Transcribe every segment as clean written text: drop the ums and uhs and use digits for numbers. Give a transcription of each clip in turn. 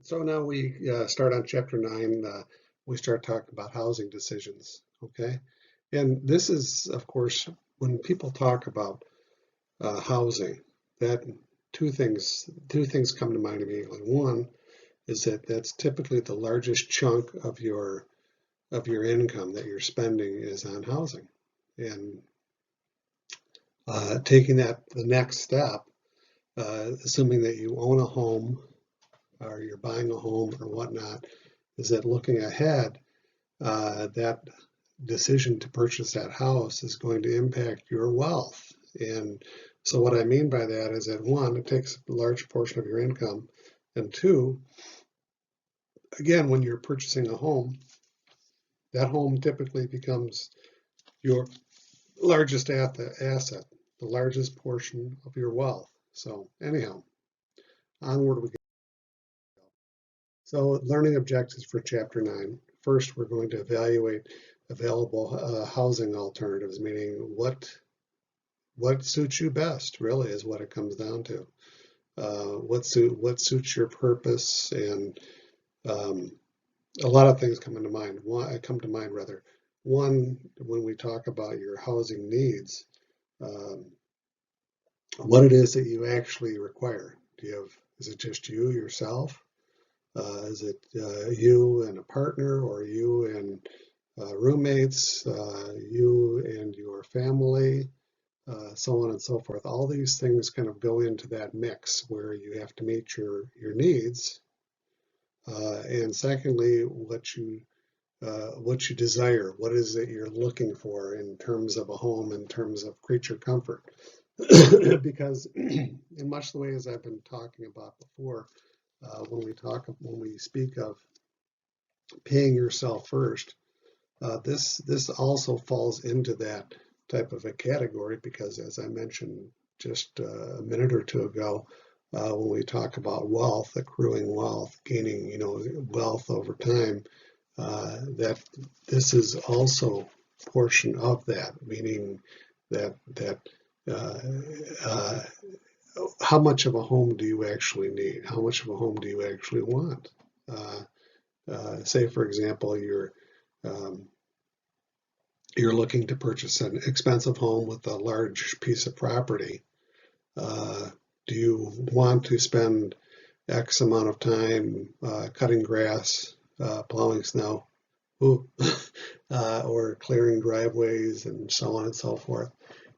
So now we start on chapter 9. We start talking about housing decisions, okay? And this is, of course, when people talk about housing, that two things come to mind immediately. One is that that's typically the largest chunk of your income that you're spending is on housing. And taking that the next step, assuming that you own a home or you're buying a home or whatnot, is that looking ahead, that decision to purchase that house is going to impact your wealth. And so what I mean by that is that one, it takes a large portion of your income, and two, again, when you're purchasing a home, that home typically becomes your largest asset, the largest portion of your wealth. So anyhow, onward we go. So learning objectives for chapter 9. First, we're going to evaluate available housing alternatives, meaning what suits you best, really, is what it comes down to. What suits your purpose, and a lot of things come to mind. One, when we talk about your housing needs, what it is that you actually require. Is it just you yourself? Is it you and a partner, or you and roommates, you and your family, so on and so forth? All these things kind of go into that mix where you have to meet your needs. And secondly, what you desire, what is it you're looking for in terms of a home, in terms of creature comfort. Because in much the way as I've been talking about before, when we speak of paying yourself first, this also falls into that type of a category, because as I mentioned just a minute or two ago, when we talk about wealth, accruing wealth, gaining wealth over time, that this is also a portion of that, meaning that how much of a home do you actually need? How much of a home do you actually want? Say, for example, you're looking to purchase an expensive home with a large piece of property. Do you want to spend X amount of time cutting grass, plowing snow, or clearing driveways, and so on and so forth?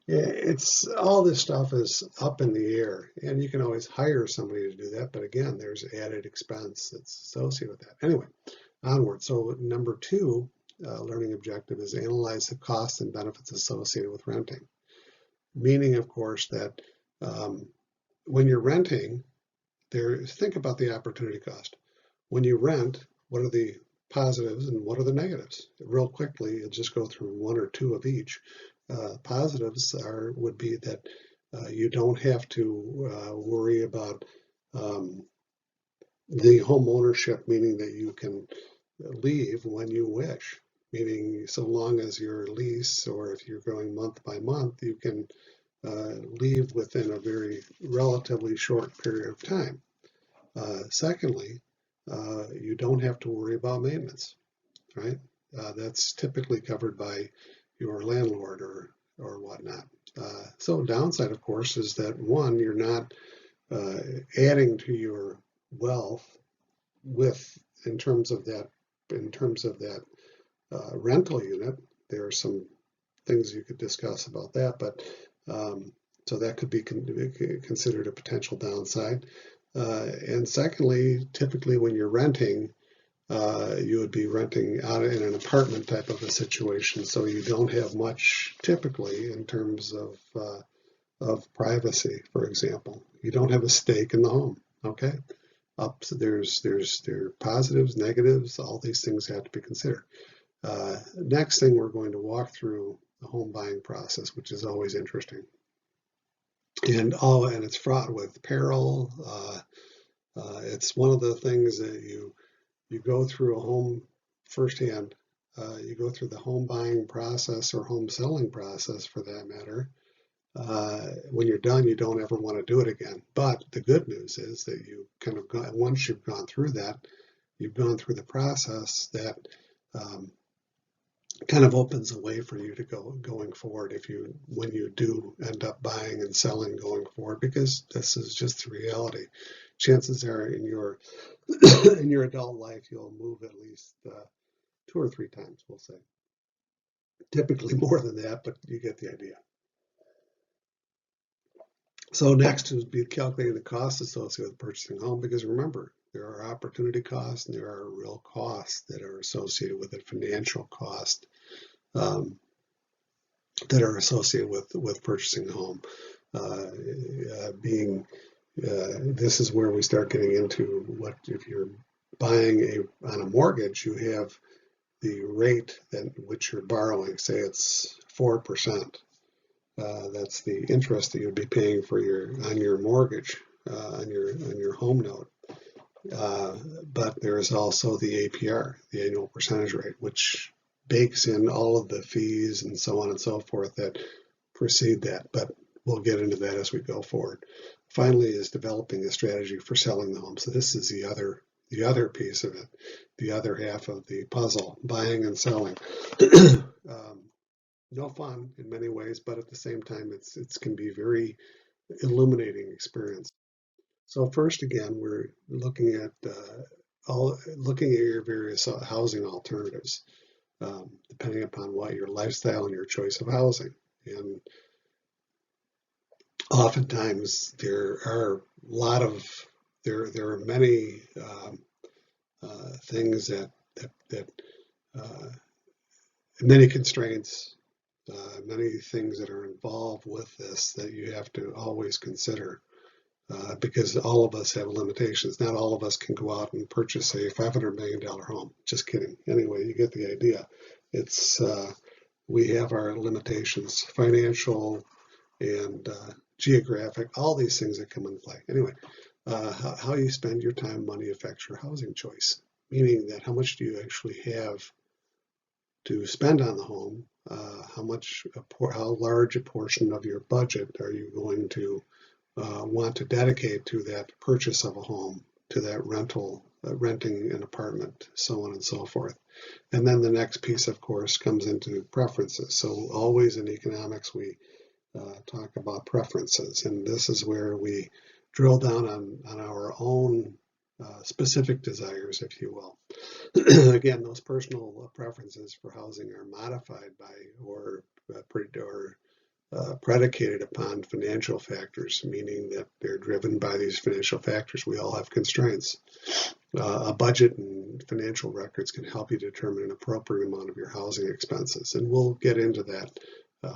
It's all this stuff is up in the air, and you can always hire somebody to do that, but again, there's added expense that's associated with that. Anyway, onward. So number 2 learning objective is analyze the costs and benefits associated with renting. Meaning, of course, that when you're renting, think about the opportunity cost. When you rent, what are the positives and what are the negatives? Real quickly, you'll just go through one or two of each. Positives would be that you don't have to worry about the home ownership, meaning that you can leave when you wish, meaning so long as your lease, or if you're going month by month, you can leave within a very relatively short period of time. Secondly, you don't have to worry about maintenance, right? That's typically covered by your landlord or whatnot. So downside, of course, is that one, you're not adding to your wealth in terms of that rental unit. There are some things you could discuss about that, but so that could be considered a potential downside. And secondly, typically when you're renting, you would be renting out in an apartment type of a situation, so you don't have much typically in terms of privacy. For example, you don't have a stake in the home. Okay, there are positives, negatives. All these things have to be considered. Next thing, we're going to walk through the home buying process, which is always interesting, and it's fraught with peril. It's one of the things that you go through a home firsthand. You go through the home buying process, or home selling process for that matter. when you're done, you don't ever want to do it again. But the good news is that you kind of once you've gone through that, you've gone through the process that um, kind of opens a way for you to going forward when you do end up buying and selling going forward, because this is just the reality. Chances are in your in your adult life you'll move at least 2 or 3 times, we'll say. Typically more than that, but you get the idea. So next would be calculating the costs associated with purchasing a home, because remember, there are opportunity costs and there are real costs that are associated with it, financial costs um, that are associated with purchasing a home. This is where we start getting into what if you're buying on a mortgage, you have the rate that which you're borrowing. Say it's 4%. That's the interest that you'd be paying on your mortgage, on your home note. But there's also the APR, the annual percentage rate, which bakes in all of the fees and so on and so forth that precede that. But we'll get into that as we go forward. Finally, is developing a strategy for selling the home. So this is the other piece of it, the other half of the puzzle, buying and selling. No fun in many ways, but at the same time, it can be a very illuminating experience. So first, again, we're looking at your various housing alternatives, depending upon what your lifestyle and your choice of housing. And oftentimes, there are many things that many constraints. Many things that are involved with this that you have to always consider, because all of us have limitations. Not all of us can go out and purchase a $500 million home. Just kidding. Anyway, you get the idea. We have our limitations, financial and geographic, all these things that come into play. Anyway, how you spend your time, money affects your housing choice, meaning that how much do you actually have to spend on the home, how large a portion of your budget are you going to want to dedicate to that purchase of a home, to that renting an apartment, so on and so forth. And then the next piece, of course, comes into preferences. So always in economics, we talk about preferences, and this is where we drill down on our own specific desires, if you will. Again, those personal preferences for housing are modified by or predicated upon financial factors, meaning that they're driven by these financial factors. We all have constraints. A budget and financial records can help you determine an appropriate amount of your housing expenses, and we'll get into that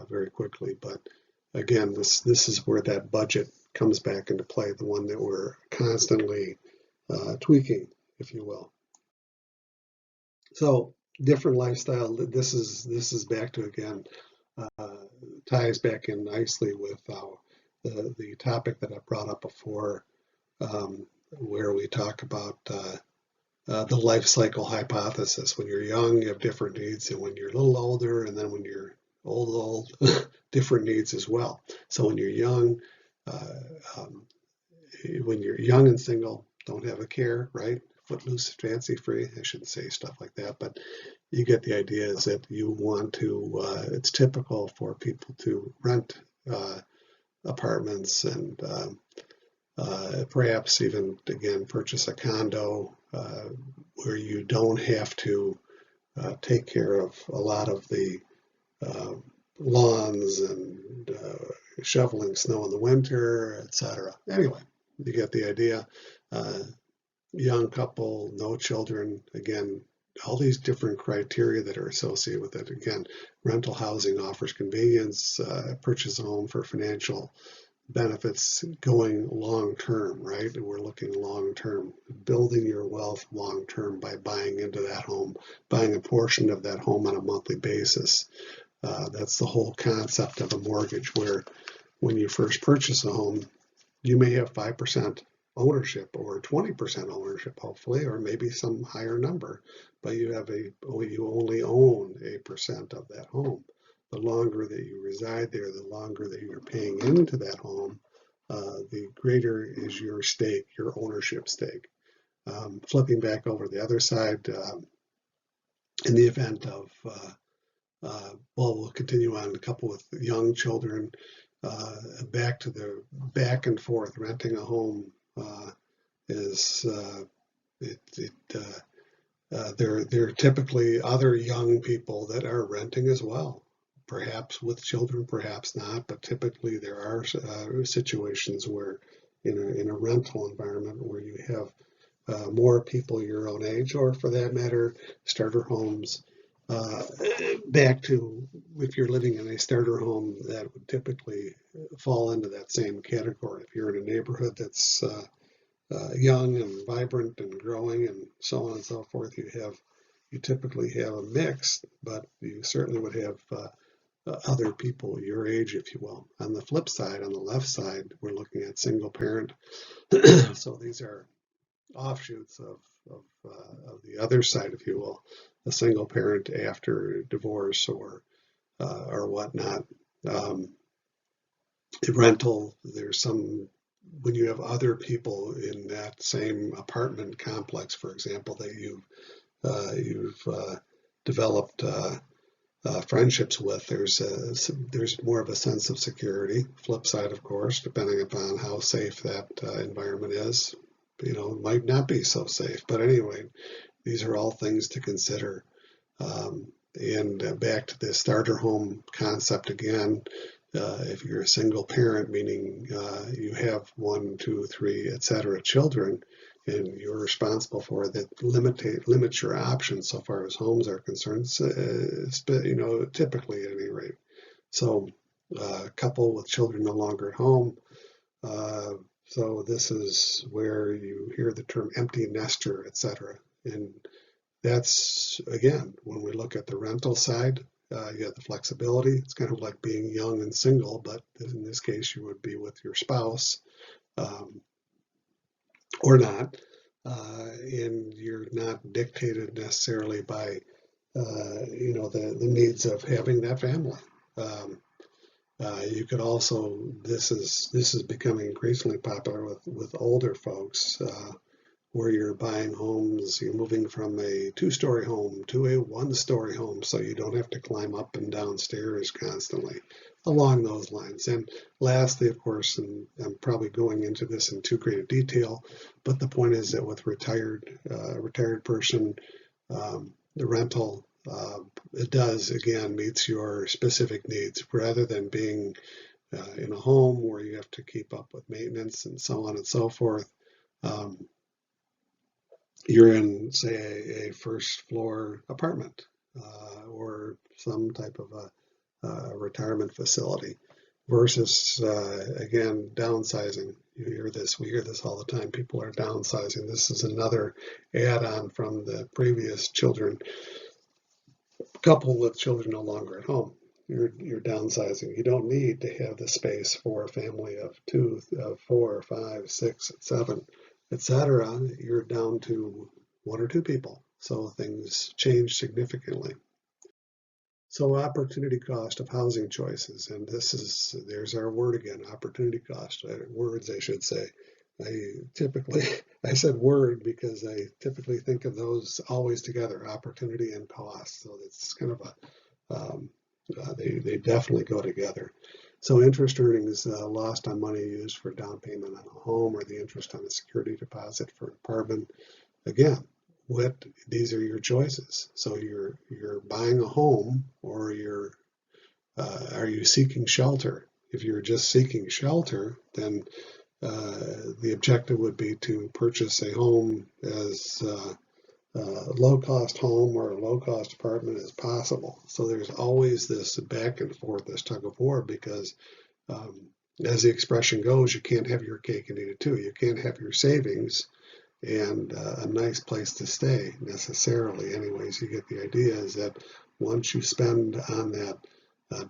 very quickly. But again, this is where that budget comes back into play, the one that we're constantly tweaking, if you will. So different lifestyle. This is back to, again, ties back in nicely with the topic that I brought up before, where we talk about the life cycle hypothesis. When you're young, you have different needs, and when you're a little older, and then when you're old, different needs as well. So when you're young, and single, don't have a care, right? Footloose, fancy free. I shouldn't say stuff like that, but you get the idea. Is that you want to? It's typical for people to rent apartments and perhaps even again purchase a condo where you don't have to take care of a lot of the lawns and shoveling snow in the winter, etc. Anyway, you get the idea. Young couple, no children, again, all these different criteria that are associated with it. Again, rental housing offers convenience, purchase a home for financial benefits going long term, right? And we're looking long term, building your wealth long term by buying into that home, buying a portion of that home on a monthly basis. That's the whole concept of a mortgage, where when you first purchase a home, you may have 5% ownership or 20% ownership, hopefully, or maybe some higher number, but you only own 8% of that home. the longer that you reside there, the longer that you're paying into that home, the greater is your stake, your ownership stake. Flipping back over the other side, in the event of, well, we'll continue on, a couple with young children, back to the back and forth, renting a home is, there are typically other young people that are renting as well, perhaps with children, perhaps not, but typically there are situations where in a rental environment where you have more people your own age, or for that matter, starter homes. Back to, if you're living in a starter home, that would typically fall into that same category. If you're in a neighborhood that's young and vibrant and growing and so on and so forth, you typically have a mix, but you certainly would have other people your age, if you will. On the flip side, on the left side, we're looking at single parent. So these are offshoots of the other side, if you will, a single parent after divorce or whatnot. Rental, there's some, when you have other people in that same apartment complex, for example, that you've developed friendships with, there's more of a sense of security. Flip side, of course, depending upon how safe that environment is, might not be so safe. But anyway, these are all things to consider. And back to the starter home concept again, if you're a single parent, meaning you have 1, 2, 3, etc. children, and you're responsible for that, limit your options so far as homes are concerned, typically at any rate. So couple with children no longer at home. So this is where you hear the term empty nester, etc. And that's, again, when we look at the rental side, you have the flexibility. It's kind of like being young and single, but in this case, you would be with your spouse or not. And you're not dictated necessarily by, the needs of having that family. You could also, this is becoming increasingly popular with older folks, where you're buying homes, you're moving from a 2-story home to a 1-story home, so you don't have to climb up and down stairs constantly, along those lines. And lastly, of course, and I'm probably going into this in too great a detail, but the point is that with retired person, the rental, it does, again, meets your specific needs, rather than being in a home where you have to keep up with maintenance and so on and so forth. You're in, say, a first floor apartment or some type of a retirement facility, versus, again, downsizing. We hear this all the time. People are downsizing. This is another add-on from the previous children. Couple with children no longer at home, you're downsizing. You don't need to have the space for a family of 2, 4, 5, 6, 7, etc. You're down to 1 or 2 people, so things change significantly. So opportunity cost of housing choices, and there's our word again, opportunity cost, words I should say. I said word because I typically think of those always together, opportunity and cost. So it's kind of they definitely go together. So interest earnings lost on money used for down payment on a home, or the interest on a security deposit for an apartment. Again, these are your choices. So you're buying a home, or are you seeking shelter? If you're just seeking shelter, then the objective would be to purchase a home as low-cost home or a low-cost apartment as possible. So there's always this back and forth, this tug of war, because as the expression goes, you can't have your cake and eat it too. You can't have your savings and a nice place to stay necessarily. Anyways, you get the idea is that once you spend on that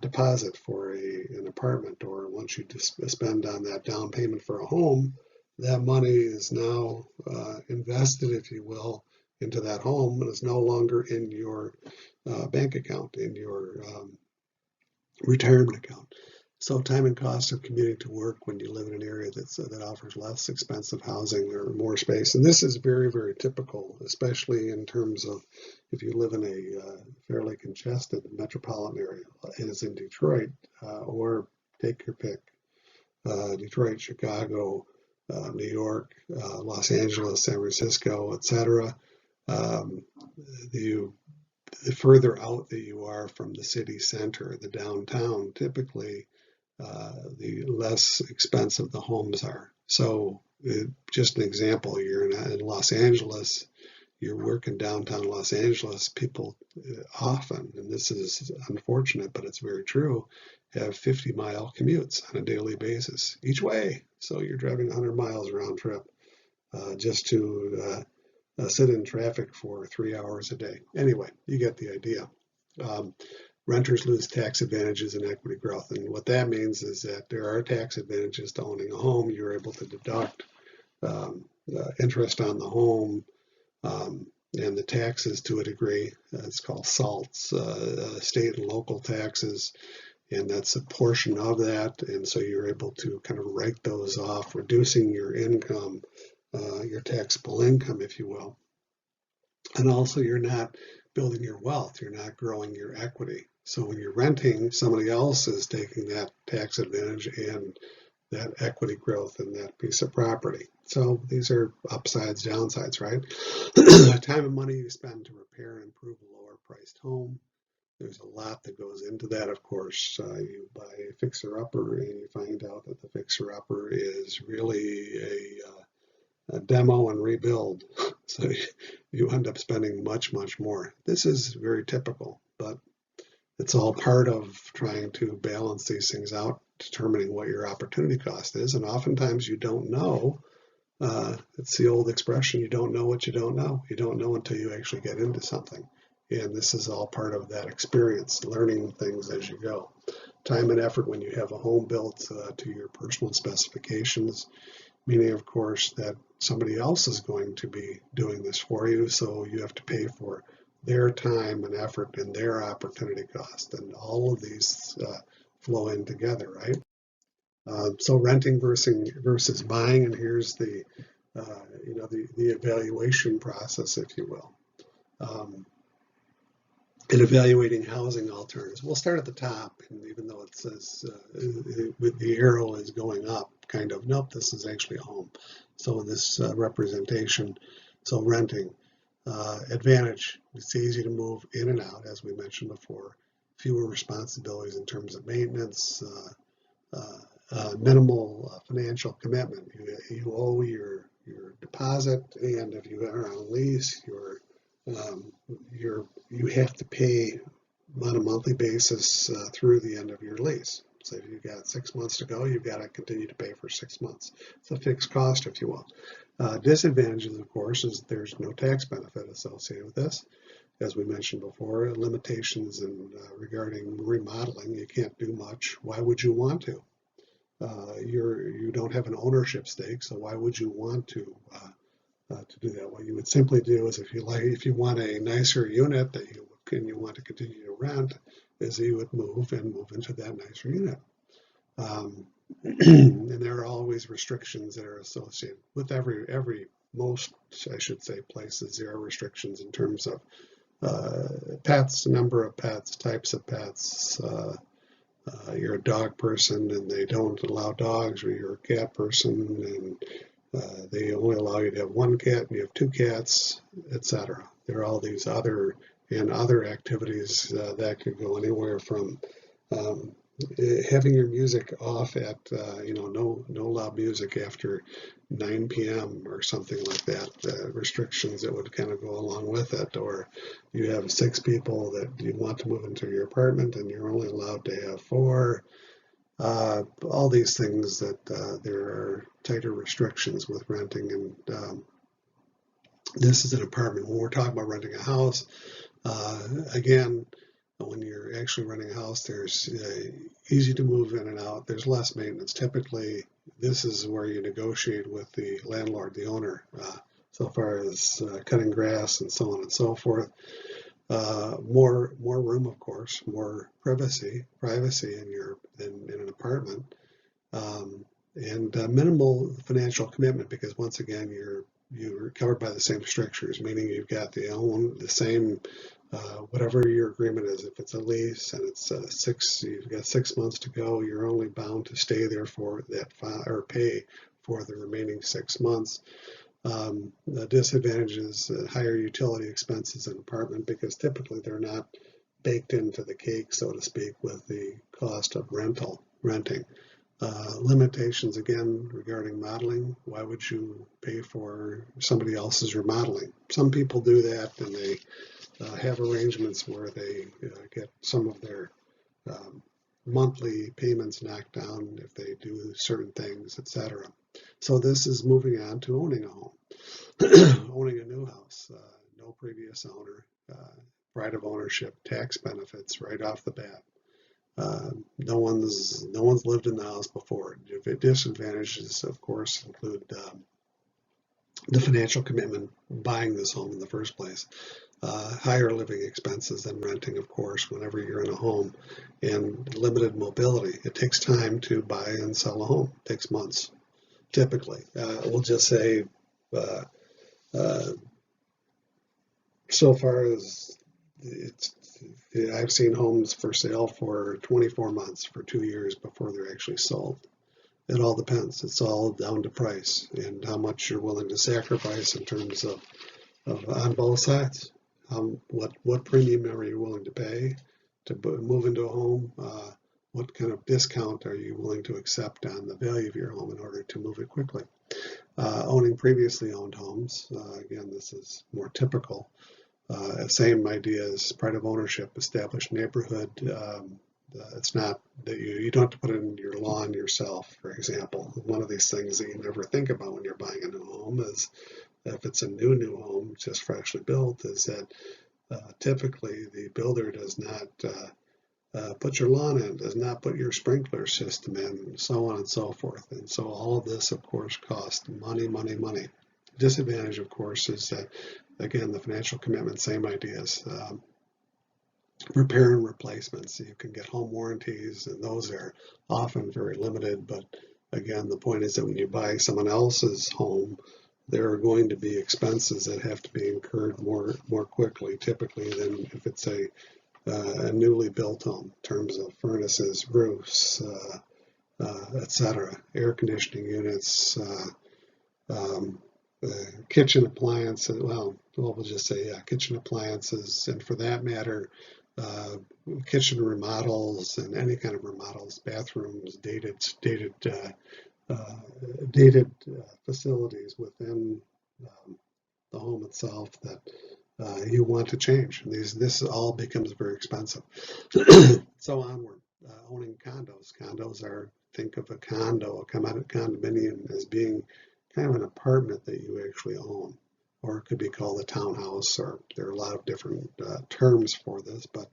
deposit for an apartment, or once you spend on that down payment for a home, that money is now invested, if you will, into that home, and is no longer in your bank account, in your retirement account. So time and cost of commuting to work when you live in an area that offers less expensive housing or more space. And this is very, very typical, especially in terms of if you live in a fairly congested metropolitan area, as in Detroit, or take your pick, Detroit, Chicago, New York, Los Angeles, San Francisco, etc. Um, the further out that you are from the city center, the downtown, typically the less expensive the homes are. So just an example, you're in Los Angeles, you're working downtown Los Angeles, people often, and this is unfortunate, but it's very true, have 50-mile commutes on a daily basis each way. So you're driving 100 miles round trip just to sit in traffic for 3 hours a day. Anyway, you get the idea. Renters lose tax advantages and equity growth. And what that means is that there are tax advantages to owning a home. You're able to deduct interest on the home and the taxes to a degree. It's called SALTs, state and local taxes. And that's a portion of that. And so you're able to kind of write those off, reducing your income, your taxable income, if you will. And also you're not building your wealth. You're not growing your equity. So when you're renting, somebody else is taking that tax advantage and that equity growth in that piece of property. So these are upsides, downsides, right? Time and money you spend to repair and improve a lower priced home. There's a lot that goes into that, of course. You buy a fixer-upper and you find out that the fixer-upper is really a demo and rebuild. So you end up spending much, much more. This is very typical, but it's all part of trying to balance these things out, determining what your opportunity cost is. And oftentimes you don't know. It's the old expression, you don't know what you don't know. You don't know until you actually get into something. And this is all part of that experience, learning things as you go. Time and effort when you have a home built to your personal specifications, meaning, of course, that somebody else is going to be doing this for you, so you have to pay for their time and effort and their opportunity cost, and all of these flow in together, right? So renting versus buying, and here's the the evaluation process, if you will. In evaluating housing alternatives, we'll start at the top, and even though it says the arrow is going up, kind of, nope, this is actually a home. So in this representation, so renting, advantage, it's easy to move in and out, as we mentioned before, fewer responsibilities in terms of maintenance, minimal financial commitment. You owe your deposit, and if you are on a lease, you have to pay on a monthly basis through the end of your lease. So if you've got 6 months to go, you've got to continue to pay for 6 months. It's a fixed cost, if you will. Disadvantages, of course, is there's no tax benefit associated with this. As we mentioned before, limitations regarding remodeling, you can't do much. Why would you want to? You don't have an ownership stake, so why would you want to do that? What you would simply do is, if you want a nicer unit that you want to continue to rent, is you would move into that nicer unit. And there are always restrictions that are associated with most, I should say, places. There are restrictions in terms of pets, number of pets, types of pets. You're a dog person and they don't allow dogs, or you're a cat person and they only allow you to have one cat and you have 2 cats, etc. There are all these other activities that could go anywhere from having your music off at no loud music after 9 p.m. or something like that, restrictions that would kind of go along with it. Or you have 6 people that you want to move into your apartment and you're only allowed to have 4. All these things that there are tighter restrictions with renting. And this is an apartment. When we're talking about renting a house, again, when you're actually renting a house, there's easy to move in and out. There's less maintenance. Typically, this is where you negotiate with the landlord, the owner, so far as cutting grass and so on and so forth. More room, of course, more privacy in an apartment, and minimal financial commitment, because once again you're covered by the same strictures, meaning you've got the same whatever your agreement is. If it's a lease and it's you've got 6 months to go, you're only bound to stay there for that or pay for the remaining 6 months. The disadvantage is higher utility expenses in an apartment, because typically they're not baked into the cake, so to speak, with the cost of renting. Limitations again regarding modeling. Why would you pay for somebody else's remodeling? Some people do that, and they have arrangements where they get some of their monthly payments knocked down if they do certain things, etc. So this is moving on to owning a home, owning a new house, no previous owner, right of ownership, tax benefits right off the bat. No one's lived in the house before. The disadvantages, of course, include the financial commitment buying this home in the first place, higher living expenses than renting, of course, whenever you're in a home, and limited mobility. It takes time to buy and sell a home. It takes months, typically. We'll just say so far as I've seen homes for sale for 24 months, for 2 years before they're actually sold. It all depends. It's all down to price and how much you're willing to sacrifice in terms of on both sides. What premium are you willing to pay to move into a home? What kind of discount are you willing to accept on the value of your home in order to move it quickly? Owning previously owned homes, again, this is more typical. Same idea as pride of ownership, established neighborhood. It's not that you don't have to put in your lawn yourself, for example. One of these things that you never think about when you're buying a new home is, if it's a new home, just freshly built, is that typically the builder does not put your lawn in, does not put your sprinkler system in, and so on and so forth. And so all of this, of course, costs money. Disadvantage, of course, is that, again, the financial commitment, same ideas. Repair and replacements. You can get home warranties, and those are often very limited. But again, the point is that when you buy someone else's home, there are going to be expenses that have to be incurred more quickly, typically, than if it's a newly built home, in terms of furnaces, roofs, etc., air conditioning units, kitchen appliances. Well, we'll just say, kitchen appliances, and for that matter, kitchen remodels and any kind of remodels, bathrooms, dated facilities within the home itself that you want to change. And this all becomes very expensive. So onward, owning condos. Condos are, think of a condo, a condominium, as being kind of an apartment that you actually own, or it could be called a townhouse, or there are a lot of different terms for this. But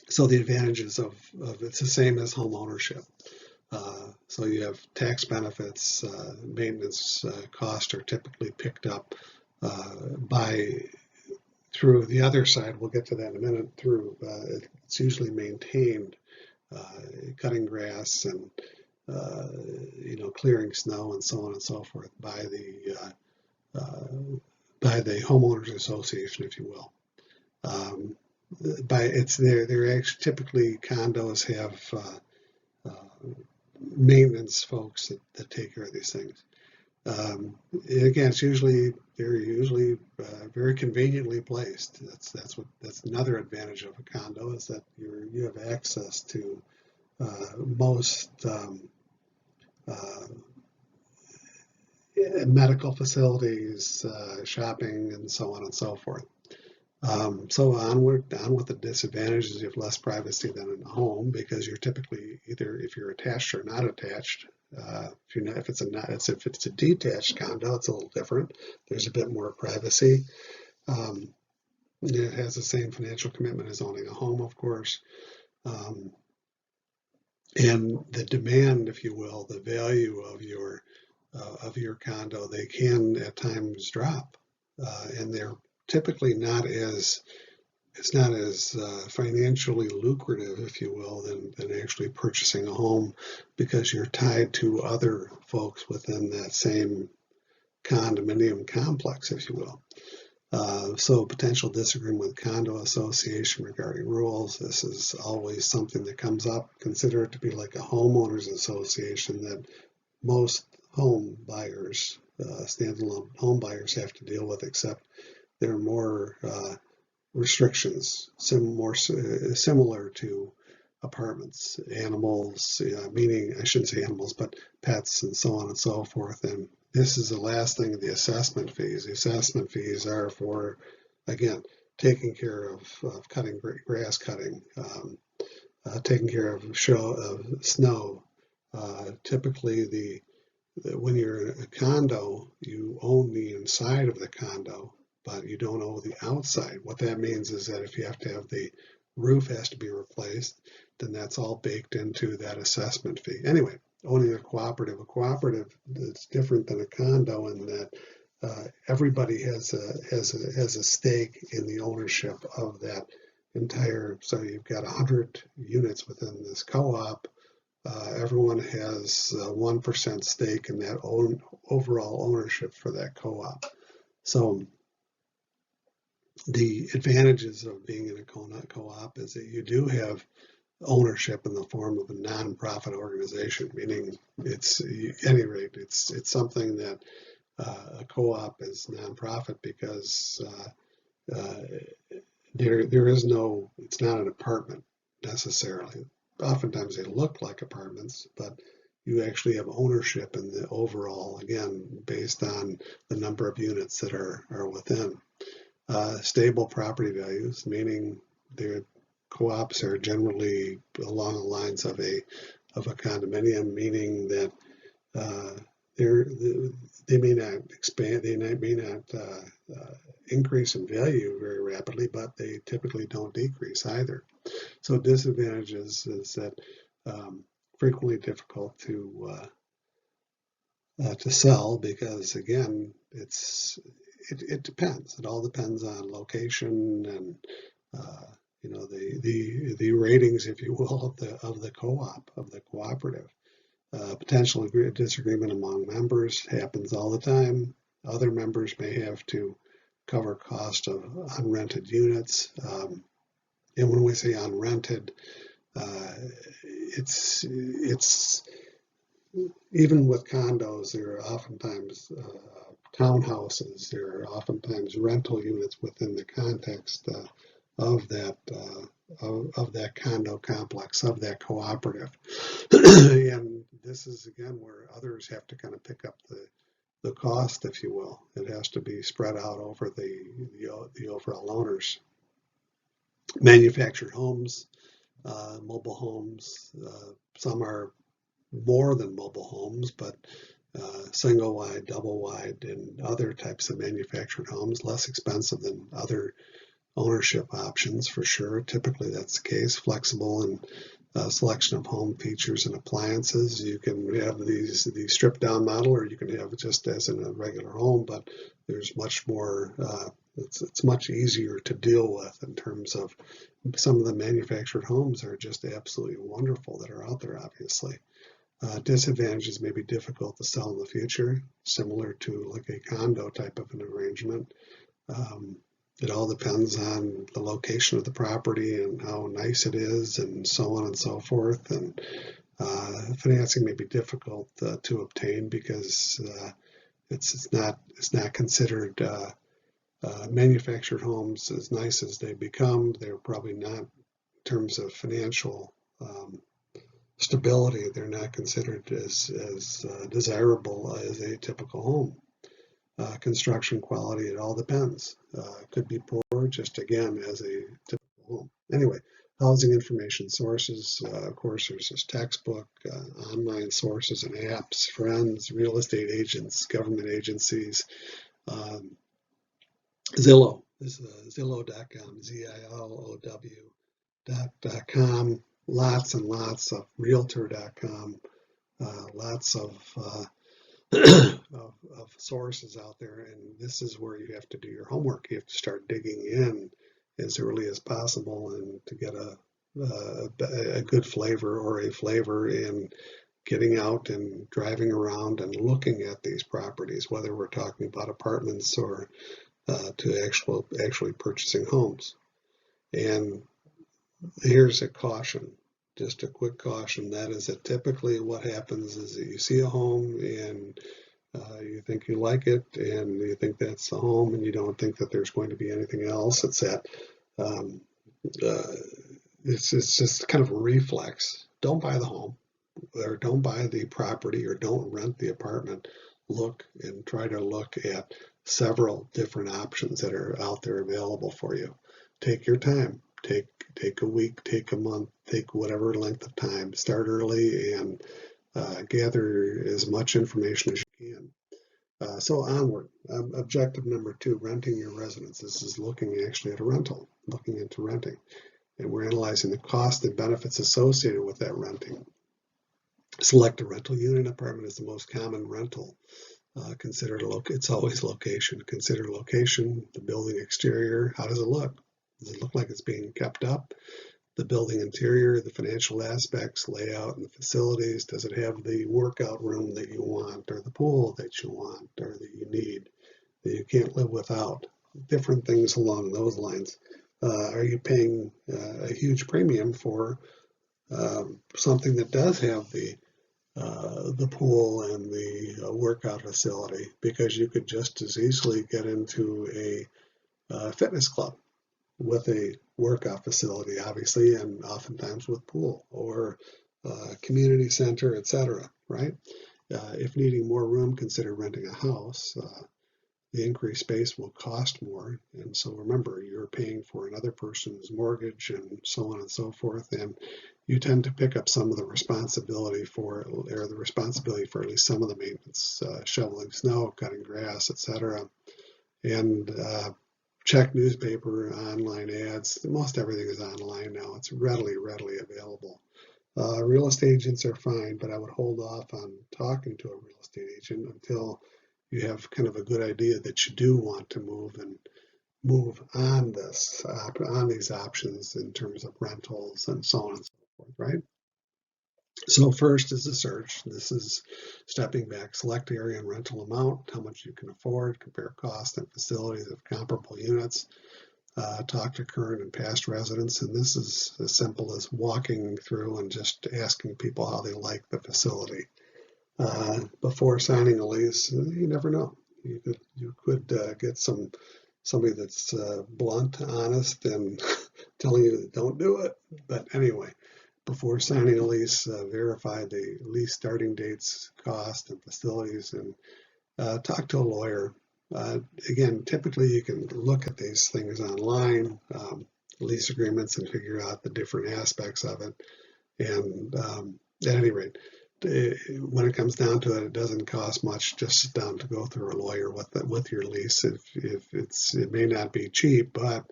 so the advantages of it's the same as home ownership. So you have tax benefits, maintenance costs are typically picked up through the other side. We'll get to that in a minute. Through it's usually maintained, cutting grass and clearing snow and so on and so forth by the homeowners association, if you will. They're actually typically, condos have maintenance folks that take care of these things. Again, they're usually very conveniently placed. That's another advantage of a condo, is that you have access to most medical facilities, shopping, and so on and so forth. So on with the disadvantages. You have less privacy than in a home, because you're typically either, if you're attached or not attached. If it's a detached condo, it's a little different. There's a bit more privacy. It has the same financial commitment as owning a home, of course. And the demand, if you will, the value of your condo, they can at times drop, and they're typically not as financially lucrative, if you will, than actually purchasing a home, because you're tied to other folks within that same condominium complex, if you will. So potential disagreement with condo association regarding rules. This is always something that comes up. Consider it to be like a homeowners association that most home buyers, standalone home buyers, have to deal with, except there are more restrictions, more similar to apartments, animals, meaning, I shouldn't say animals, but pets and so on and so forth. And this is the last thing, the assessment fees. The assessment fees are for, again, taking care of cutting grass cutting, taking care of snow. Typically, when you're in a condo, you own the inside of the condo, but you don't own the outside. What that means is that if you have to have the roof has to be replaced, then that's all baked into that assessment fee. Anyway, owning a cooperative is different than a condo in that everybody has a stake in the ownership of that entire. So you've got 100 units within this co-op. Everyone has 1% stake in that overall ownership for that co-op. So the advantages of being in a co-op is that you do have ownership in the form of a nonprofit organization, meaning it's, at any rate, it's something that a co-op is nonprofit because there is no, it's not an apartment necessarily. Oftentimes they look like apartments, but you actually have ownership in the overall, again, based on the number of units that are within. Stable property values, meaning their co-ops are generally along the lines of a condominium, meaning that they may not expand, they may not increase in value very rapidly, but they typically don't decrease either. So disadvantages is that frequently difficult to sell because, again, it depends. It all depends on location and the ratings, if you will, of the co-op, of the cooperative. Potential disagreement among members happens all the time. Other members may have to cover cost of unrented units. And when we say unrented, it's even with condos, there are oftentimes townhouses, there are oftentimes rental units within the context of that condo complex, of that cooperative. And this is, again, where others have to kind of pick up the cost, if you will. It has to be spread out over the overall owners. Manufactured homes, mobile homes, some are more than mobile homes, but single wide, double wide, and other types of manufactured homes, less expensive than other ownership options for sure. Typically that's the case. Flexible and selection of home features and appliances. You can have the stripped down model, or you can have it just as in a regular home, but there's much more, it's much easier to deal with in terms of some of the manufactured homes are just absolutely wonderful that are out there, obviously. Disadvantages may be difficult to sell in the future, similar to like a condo type of an arrangement. It all depends on the location of the property and how nice it is and so on and so forth. And financing may be difficult to obtain because it's not considered manufactured homes, as nice as they become. They're probably not, in terms of financial stability, they're not considered as desirable as a typical home. Construction quality, it all depends. It could be poor, just again, as a typical home. Anyway, housing information sources, of course, there's this textbook, online sources and apps, friends, real estate agents, government agencies. Zillow is Zillow.com, ZILOW.com, lots and lots of Realtor.com, lots of of sources out there, and this is where you have to do your homework. You have to start digging in as early as possible and to get a good flavor or a flavor in getting out and driving around and looking at these properties, whether we're talking about apartments or to actually purchasing homes. And here's a caution, just a quick caution. That is that typically what happens is that you see a home and you think you like it and you think that's the home and you don't think that there's going to be anything else. It's that um, uh, it's just kind of a reflex. Don't buy the home or don't buy the property or don't rent the apartment. Look and try to look at several different options that are out there available for you. Take your time. Take a week, take a month, take whatever length of time. Start early and gather as much information as you can. So onward. Objective number 2, renting your residence. This is looking actually at a rental, looking into renting. And we're analyzing the cost and benefits associated with that renting. Select a rental unit. Apartment is the most common rental. Consider it's always location. Consider location, the building exterior. How does it look? Does it look like it's being kept up? The building interior, the financial aspects, layout, and the facilities. Does it have the workout room that you want, or the pool that you want, or that you need, that you can't live without? Different things along those lines. Are you paying a huge premium for something that does have the pool and the workout facility? Because you could just as easily get into a fitness club with a workout facility, obviously, and oftentimes with pool or community center, etc. Right? If needing more room, consider renting a house. The increased space will cost more, and so remember, you're paying for another person's mortgage and so on and so forth, and you tend to pick up some of the responsibility for, or the responsibility for at least some of the maintenance, shoveling snow, cutting grass, etc. And check newspaper, online ads. Most everything is online now. It's readily available. Real estate agents are fine, but I would hold off on talking to a real estate agent until you have kind of a good idea that you do want to move and move on on these options in terms of rentals and so on and so forth, right? So first is the search. This is stepping back, select area and rental amount, how much you can afford, compare cost and facilities of comparable units, talk to current and past residents, and this is as simple as walking through and just asking people how they like the facility. Before signing a lease, you never know. You could get somebody that's blunt, honest, and telling you that don't do it. But anyway, before signing a lease, verify the lease starting dates, cost, and facilities, and talk to a lawyer. Again, typically you can look at these things online, lease agreements, and figure out the different aspects of it. And at any rate, when it comes down to it, it doesn't cost much. Just sit down to go through a lawyer with your lease. It may not be cheap, but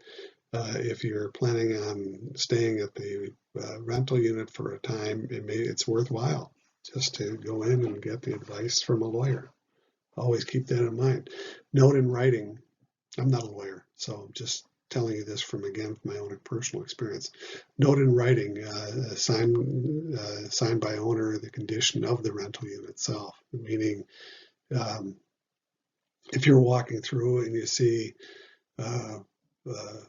if you're planning on staying at the rental unit for a time, it's worthwhile just to go in and get the advice from a lawyer. Always keep that in mind. Note in writing. I'm not a lawyer, so I'm just telling you this from my own personal experience. Note in writing, signed by owner, the condition of the rental unit itself. Meaning, um, if you're walking through and you see uh, uh,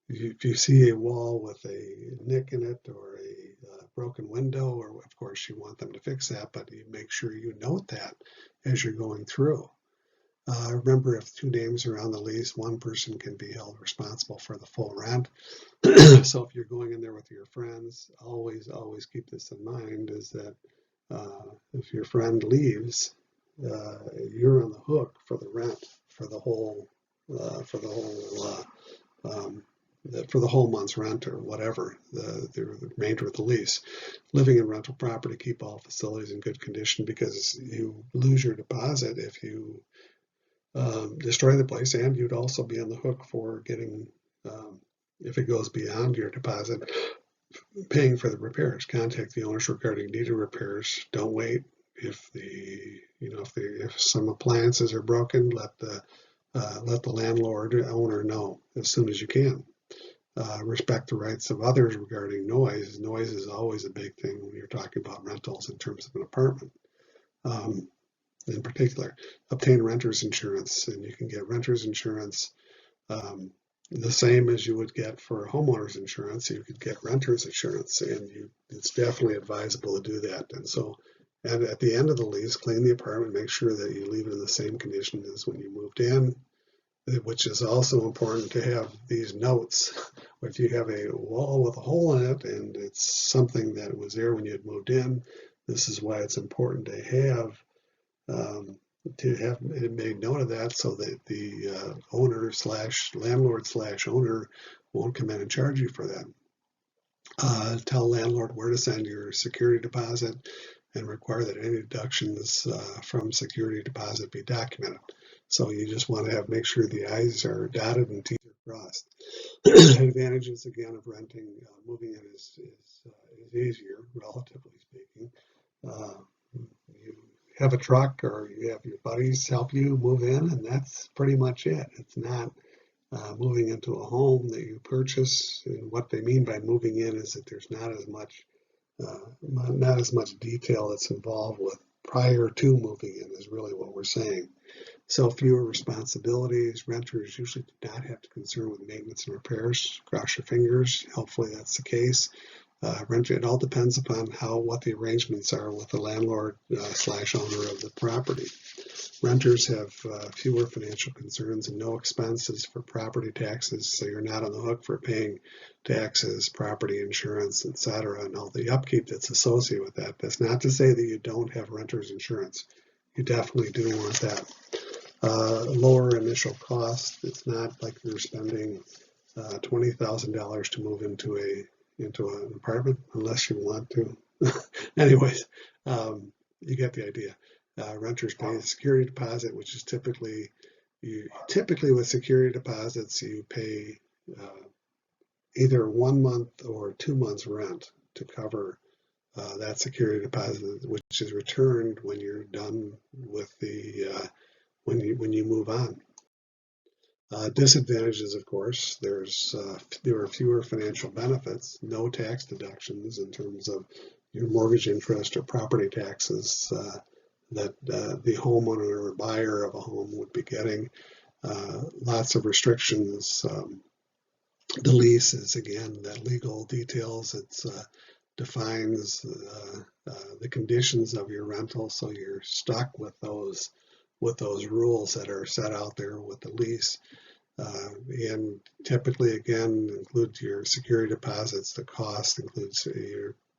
if you see a wall with a nick in it or a broken window, or of course you want them to fix that, but you make sure you note that as you're going through. Remember, if 2 names are on the lease, one person can be held responsible for the full rent. So if you're going in there with your friends, always keep this in mind, is that if your friend leaves, you're on the hook for the rent for the whole for the whole um, for the whole month's rent or whatever, the remainder of the lease. Living in rental property, keep all facilities in good condition, because you lose your deposit if you destroy the place, and you'd also be on the hook for getting, if it goes beyond your deposit, paying for the repairs. Contact the owners regarding needed repairs. Don't wait. if some appliances are broken, let the landlord or owner know as soon as you can. Respect the rights of others regarding noise. Noise is always a big thing when you're talking about rentals in terms of an apartment. In particular, obtain renter's insurance, and you can get renter's insurance the same as you would get for homeowner's insurance. You could get renter's insurance, and it's definitely advisable to do that. And at the end of the lease, clean the apartment, make sure that you leave it in the same condition as when you moved in, which is also important to have these notes. If you have a wall with a hole in it and it's something that was there when you had moved in, this is why it's important to have it made note of that, so that the owner / landlord / owner won't come in and charge you for that. Tell landlord where to send your security deposit, and require that any deductions from security deposit be documented. So you just want to make sure the I's are dotted and T's are crossed. Advantages again of renting, moving in is easier, relatively speaking. You have a truck, or you have your buddies help you move in, and that's pretty much it. It's not moving into a home that you purchase. And what they mean by moving in is that there's not as much detail that's involved with prior to moving in, is really what we're saying. So fewer responsibilities. Renters usually do not have to concern with maintenance and repairs. Cross your fingers. Hopefully that's the case. It all depends upon what the arrangements are with the landlord / owner of the property. Renters have fewer financial concerns and no expenses for property taxes, so you're not on the hook for paying taxes, property insurance, etc., and all the upkeep that's associated with that. That's not to say that you don't have renter's insurance. You definitely do want that. Lower initial cost. It's not like you're spending $20,000 to move into an apartment, unless you want to. Anyways, you get the idea. Renters pay a security deposit, which is typically with security deposits, you pay either 1 month or 2 months rent to cover that security deposit, which is returned when you're done with when you move on. Disadvantages, of course, there are fewer financial benefits, no tax deductions in terms of your mortgage interest or property taxes that the homeowner or buyer of a home would be getting. Lots of restrictions. The lease is, again, that legal details. It defines the conditions of your rental, so you're stuck with those rules that are set out there with the lease. And typically, again, includes your security deposits. The cost includes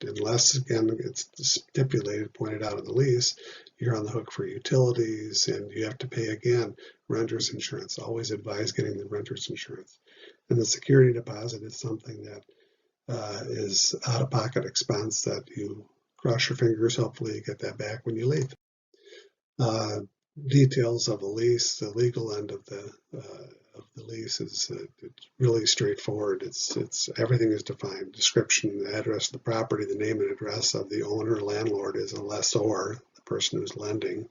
unless, again, it's stipulated, pointed out in the lease, you're on the hook for utilities, and you have to pay, again, renter's insurance. Always advise getting the renter's insurance. And the security deposit is something that is out-of-pocket expense that you cross your fingers, hopefully you get that back when you leave. Details of a lease, the legal end of the lease is it's really straightforward. It's everything is defined. Description, the address of the property, the name and address of the owner, landlord is a lessor, the person who's lending,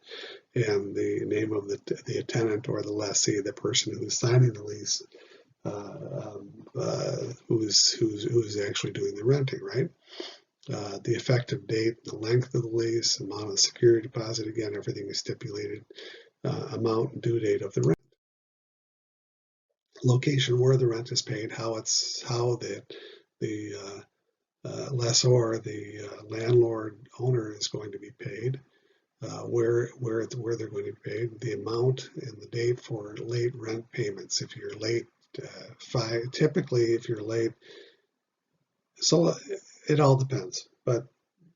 and the name of the tenant or the lessee, the person who's signing the lease, who's actually doing the renting, right? The effective date, the length of the lease, amount of security deposit, again, everything is stipulated, amount and due date of the rent. Location where the rent is paid, how the lessor, the landlord owner is going to be paid, where they're going to be paid, the amount and the date for late rent payments. If you're late, typically if you're late, so it all depends, but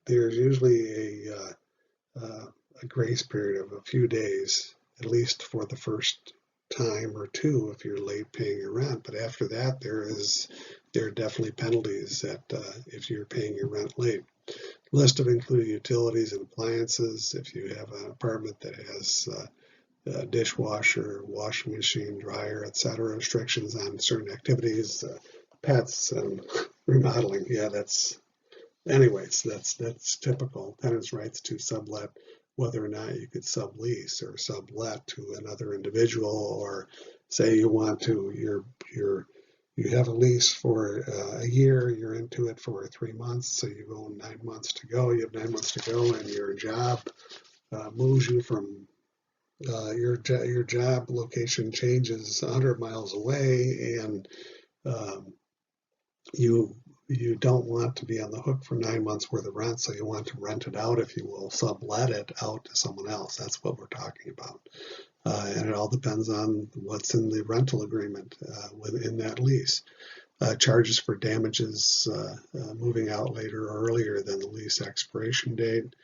there's usually a grace period of a few days, at least for the first time or two if you're late paying your rent. But after that, there are definitely penalties if you're paying your rent late. List of included utilities and appliances. If you have an apartment that has a dishwasher, washing machine, dryer, etc., restrictions on certain activities, pets, and remodeling. Yeah, that's typical. Tenants' rights to sublet whether or not you could sublease or sublet to another individual, or say you want to, you have a lease for a year, you're into it for 3 months, so you own 9 months to go, you have 9 months to go, and your job moves you from your job location changes 100 miles away, and um, you don't want to be on the hook for 9 months worth of rent, so you want to rent it out, if you will, sublet it out to someone else. That's what we're talking about. And it all depends on what's in the rental agreement within that lease. Charges for damages moving out later or earlier than the lease expiration date.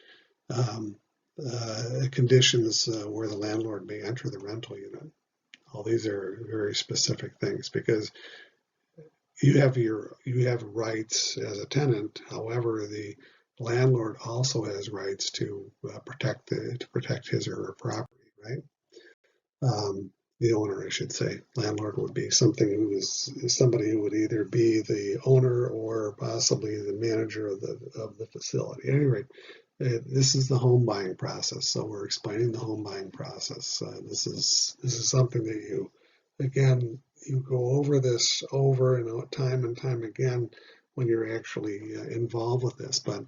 Conditions where the landlord may enter the rental unit. All these are very specific things, because you have rights as a tenant. However, the landlord also has rights to protect his or her property, right? The owner, I should say. Landlord would be somebody who would either be the owner or possibly the manager of the facility. At any rate, this is the home buying process. So we're explaining the home buying process. This is something that you go over this over and time again when you're actually involved with this. But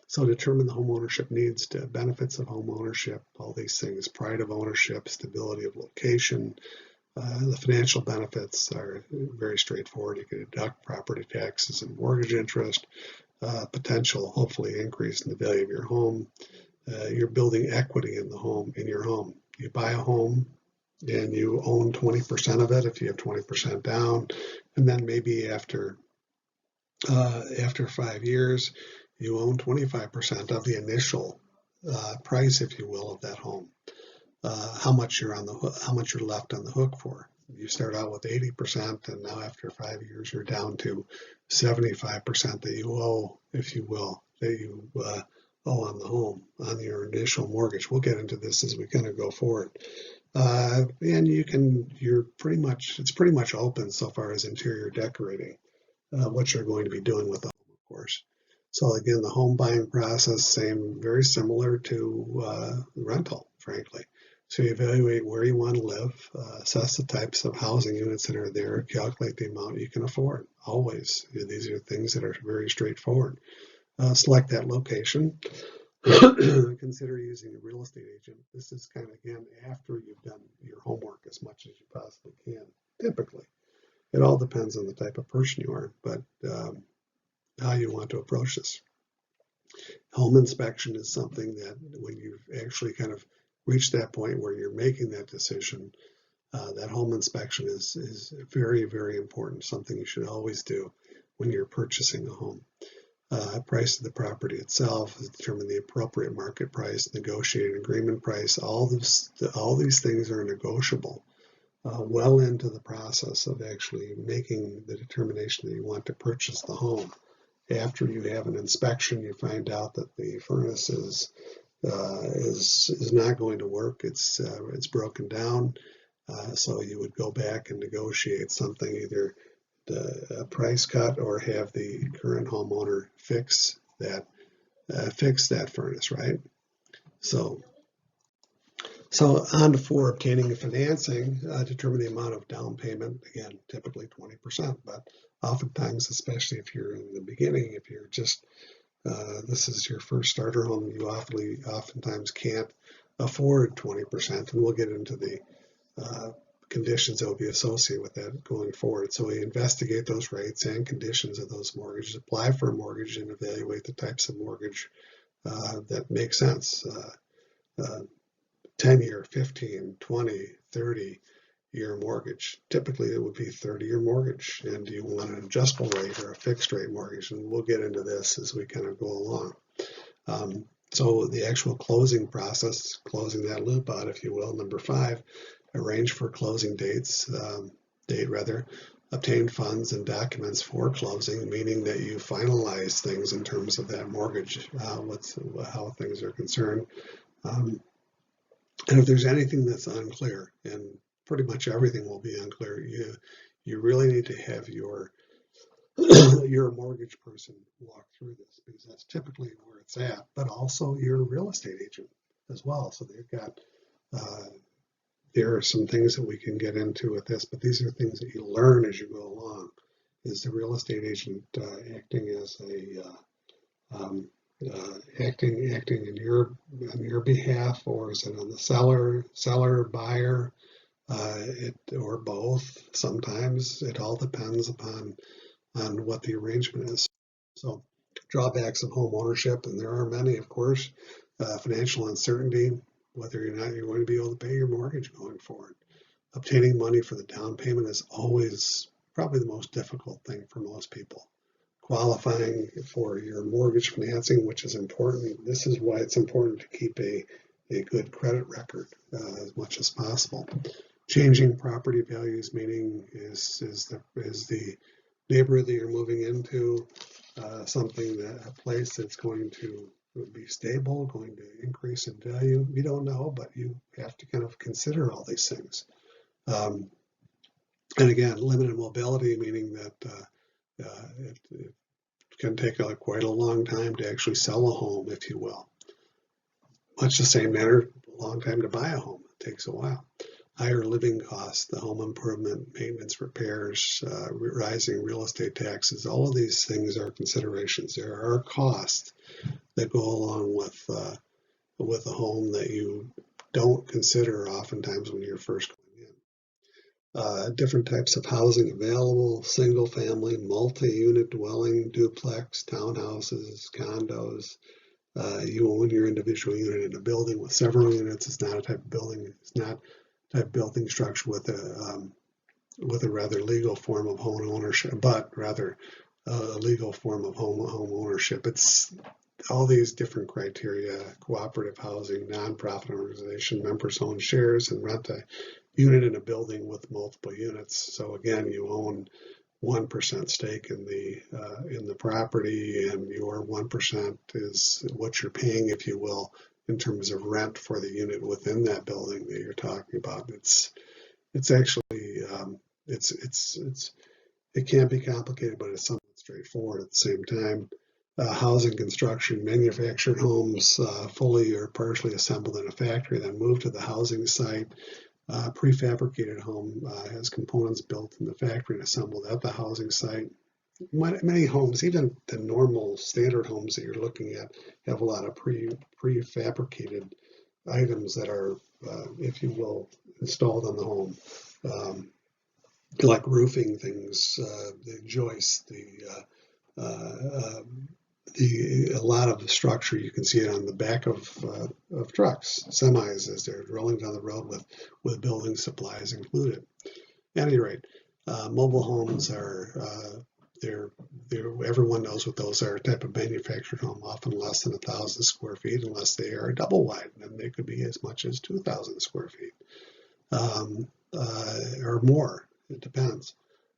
so determine the home ownership needs, the benefits of home ownership, all these things, pride of ownership, stability of location. The financial benefits are very straightforward. You can deduct property taxes and mortgage interest, potential, hopefully, increase in the value of your home. You're building equity in your home. You buy a home and you own 20% of it if you have 20% down, and then maybe after 5 years, you own 25% of the initial price, if you will, of that home. How much you're left on the hook for. You start out with 80%, and now after 5 years, you're down to 75% that you owe, if you will, that you owe on the home, on your initial mortgage. We'll get into this as we kind of go forward. And it's pretty much open so far as interior decorating, what you're going to be doing with the home, of course. So again, the home buying process, very similar to rental, frankly. So you evaluate where you want to live, assess the types of housing units that are there, calculate the amount you can afford. Always, these are things that are very straightforward. Select that location. Consider using a real estate agent. This is kind of, again, after you've done your homework as much as you possibly can, typically. It all depends on the type of person you are, but how you want to approach this. Home inspection is something that when you've actually kind of reached that point where you're making that decision, that home inspection is very, very important, something you should always do when you're purchasing a home. Price of the property itself is determine the appropriate market price, negotiated agreement price. All these things are negotiable well into the process of actually making the determination that you want to purchase the home. After you have an inspection, you find out that the furnace is not going to work. It's broken down. So you would go back and negotiate something, either a price cut or have the current homeowner fix that furnace, right? So on to for obtaining financing, determine the amount of down payment. Again, typically 20%, but oftentimes, especially if you're in the beginning, if you're just this is your first starter home, you oftentimes can't afford 20%, and we'll get into the conditions that will be associated with that going forward. So we investigate those rates and conditions of those mortgages, apply for a mortgage, and evaluate the types of mortgage that make sense. 10-year, 15, 20, 30-year mortgage. Typically, it would be 30-year mortgage, and you want an adjustable rate or a fixed rate mortgage, and we'll get into this as we kind of go along. So the actual closing process, closing that loop out, if you will. Number 5, arrange for closing obtain funds and documents for closing, meaning that you finalize things in terms of that mortgage, how things are concerned. And if there's anything that's unclear, and pretty much everything will be unclear, you really need to have your mortgage person walk through this, because that's typically where it's at, but also your real estate agent. as well. So they've got, there are some things that we can get into with this, but these are things that you learn as you go along. Is the real estate agent acting as a acting in on your behalf, or is it on the seller, buyer, or both? Sometimes it all depends upon what the arrangement is. So drawbacks of home ownership, and there are many, of course. Financial uncertainty, whether or not you're going to be able to pay your mortgage going forward. Obtaining money for the down payment is always probably the most difficult thing for most people. Qualifying for your mortgage financing, which is important. This is why it's important to keep a good credit record as much as possible. Changing property values, meaning is the neighborhood that you're moving into a place that's going to be stable, going to increase in value. You don't know, but you have to kind of consider all these things. And again, limited mobility, meaning that it can take quite a long time to actually sell a home, if you will. Much the same manner, a long time to buy a home. It takes a while. Higher living costs, the home improvement, maintenance, repairs, rising real estate taxes, all of these things are considerations. There are costs that go along with a home that you don't consider oftentimes when you're first going in. Different types of housing available: single family, multi-unit dwelling, duplex, townhouses, condos. You own your individual unit in a building with several units. It's not a type of building. It's not a type of building structure with a rather legal form of home ownership, but rather a legal form of home ownership. It's all these different criteria: cooperative housing, nonprofit organization, members own shares, and rent a unit in a building with multiple units. So again, you own 1% stake in the property, and your 1% is what you're paying, if you will, in terms of rent for the unit within that building that you're talking about. It's actually it can be complicated, but it's somewhat straightforward at the same time. Housing construction, manufactured homes, fully or partially assembled in a factory, then moved to the housing site. Prefabricated home has components built in the factory and assembled at the housing site. Many homes, even the normal standard homes that you're looking at, have a lot of prefabricated items that are, if you will, installed on the home, like roofing things, the joists, a lot of the structure. You can see it on the back of trucks, semis, as they're rolling down the road with building supplies included. At any rate, mobile homes are everyone knows what those are. A type of manufactured home, often less than 1,000 square feet, unless they are double wide, and they could be as much as 2,000 square feet or more. It depends.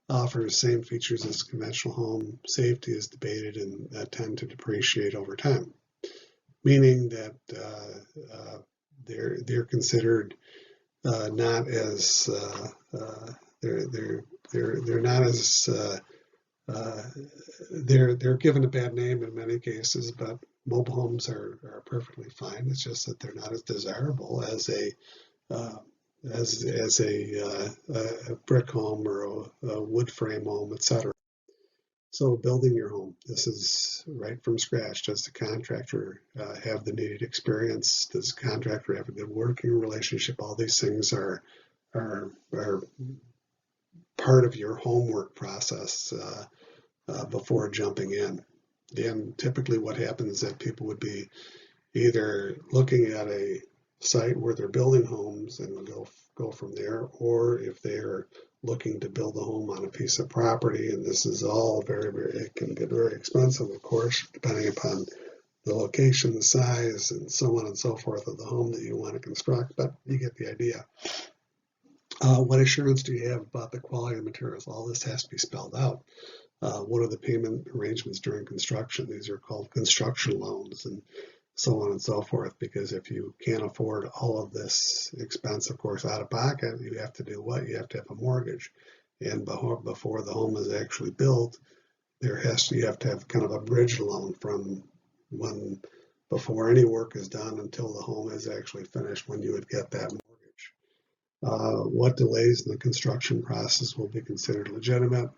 Offers same features as conventional home. Safety is debated and tend to depreciate over time, meaning that they're considered not as they're not as they're given a bad name in many cases, but mobile homes are perfectly fine. It's just that they're not as desirable as a brick home or a wood frame home, etc. So building your home, this is right from scratch. Does the contractor have the needed experience? Does the contractor have a good working relationship? All these things are part of your homework process before jumping in. And typically what happens is that people would be either looking at a site where they're building homes and go from there, or if they're looking to build a home on a piece of property, and this is all it can get very expensive, of course, depending upon the location, the size, and so on and so forth of the home that you want to construct, but you get the idea. What assurance do you have about the quality of the materials? All this has to be spelled out. What are the payment arrangements during construction? These are called construction loans, and so on and so forth, because if you can't afford all of this expense, of course, out of pocket, you have to do what? You have to have a mortgage. And before the home is actually built, you have to have kind of a bridge loan from when before any work is done until the home is actually finished when you would get that mortgage. What delays in the construction process will be considered legitimate?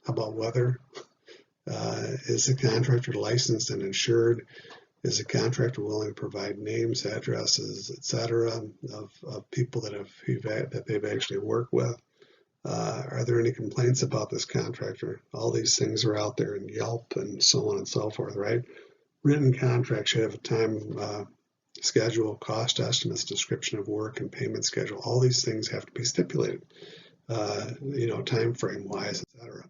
How about weather? Is the contractor licensed and insured? Is the contractor willing to provide names, addresses, etc., of people that they've actually worked with? Are there any complaints about this contractor? All these things are out there in Yelp and so on and so forth, right? Written contract should have a time schedule, cost estimates, description of work, and payment schedule. All these things have to be stipulated, time frame wise, etc.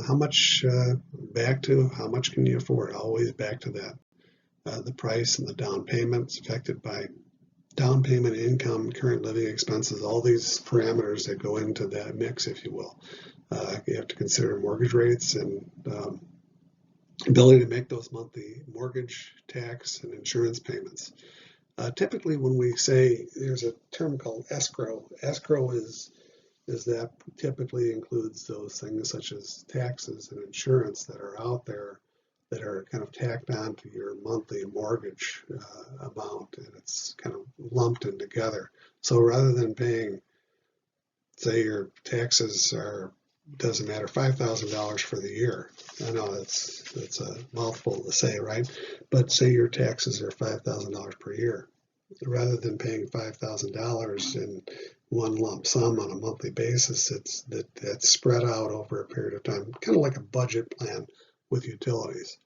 How much how much can you afford? Always back to that. The price and the down payments affected by down payment, income, current living expenses, all these parameters that go into that mix, if you will. You have to consider mortgage rates and ability to make those monthly mortgage, tax, and insurance payments. Typically, when we say there's a term called escrow, escrow is that typically includes those things such as taxes and insurance that are out there that are kind of tacked on to your monthly mortgage amount, and it's kind of lumped in together. So rather than paying, say your taxes are, doesn't matter, $5,000 for the year. I know that's a mouthful to say, right? But say your taxes are $5,000 per year. Rather than paying $5,000 in one lump sum on a monthly basis, that's spread out over a period of time, kind of like a budget plan with utilities.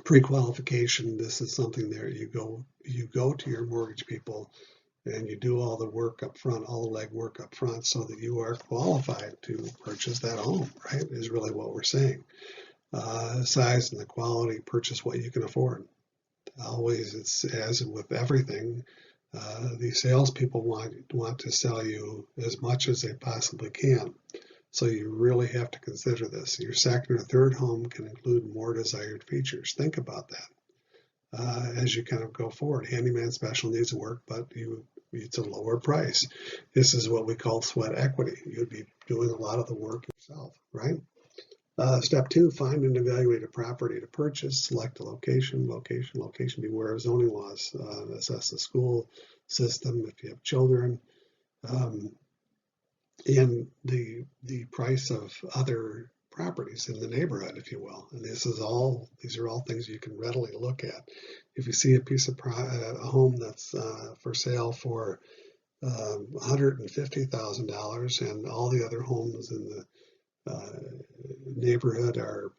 Pre-qualification, this is something there you go to your mortgage people and you do all the work up front, all the legwork up front, so that you are qualified to purchase that home, right, is really what we're saying. Size and the quality, purchase what you can afford. Always, it's as with everything, the salespeople want to sell you as much as they possibly can. So you really have to consider this. Your second or third home can include more desired features. Think about that as you kind of go forward. Handyman special needs work, but it's a lower price. This is what we call sweat equity. You'd be doing a lot of the work yourself, right? Step 2, find and evaluate a property to purchase. Select a location. Beware of zoning laws. Assess the school system if you have children. And the price of other properties in the neighborhood, if you will. And these are all things you can readily look at. If you see a piece of a home that's for sale for $150,000 and all the other homes in the neighborhood are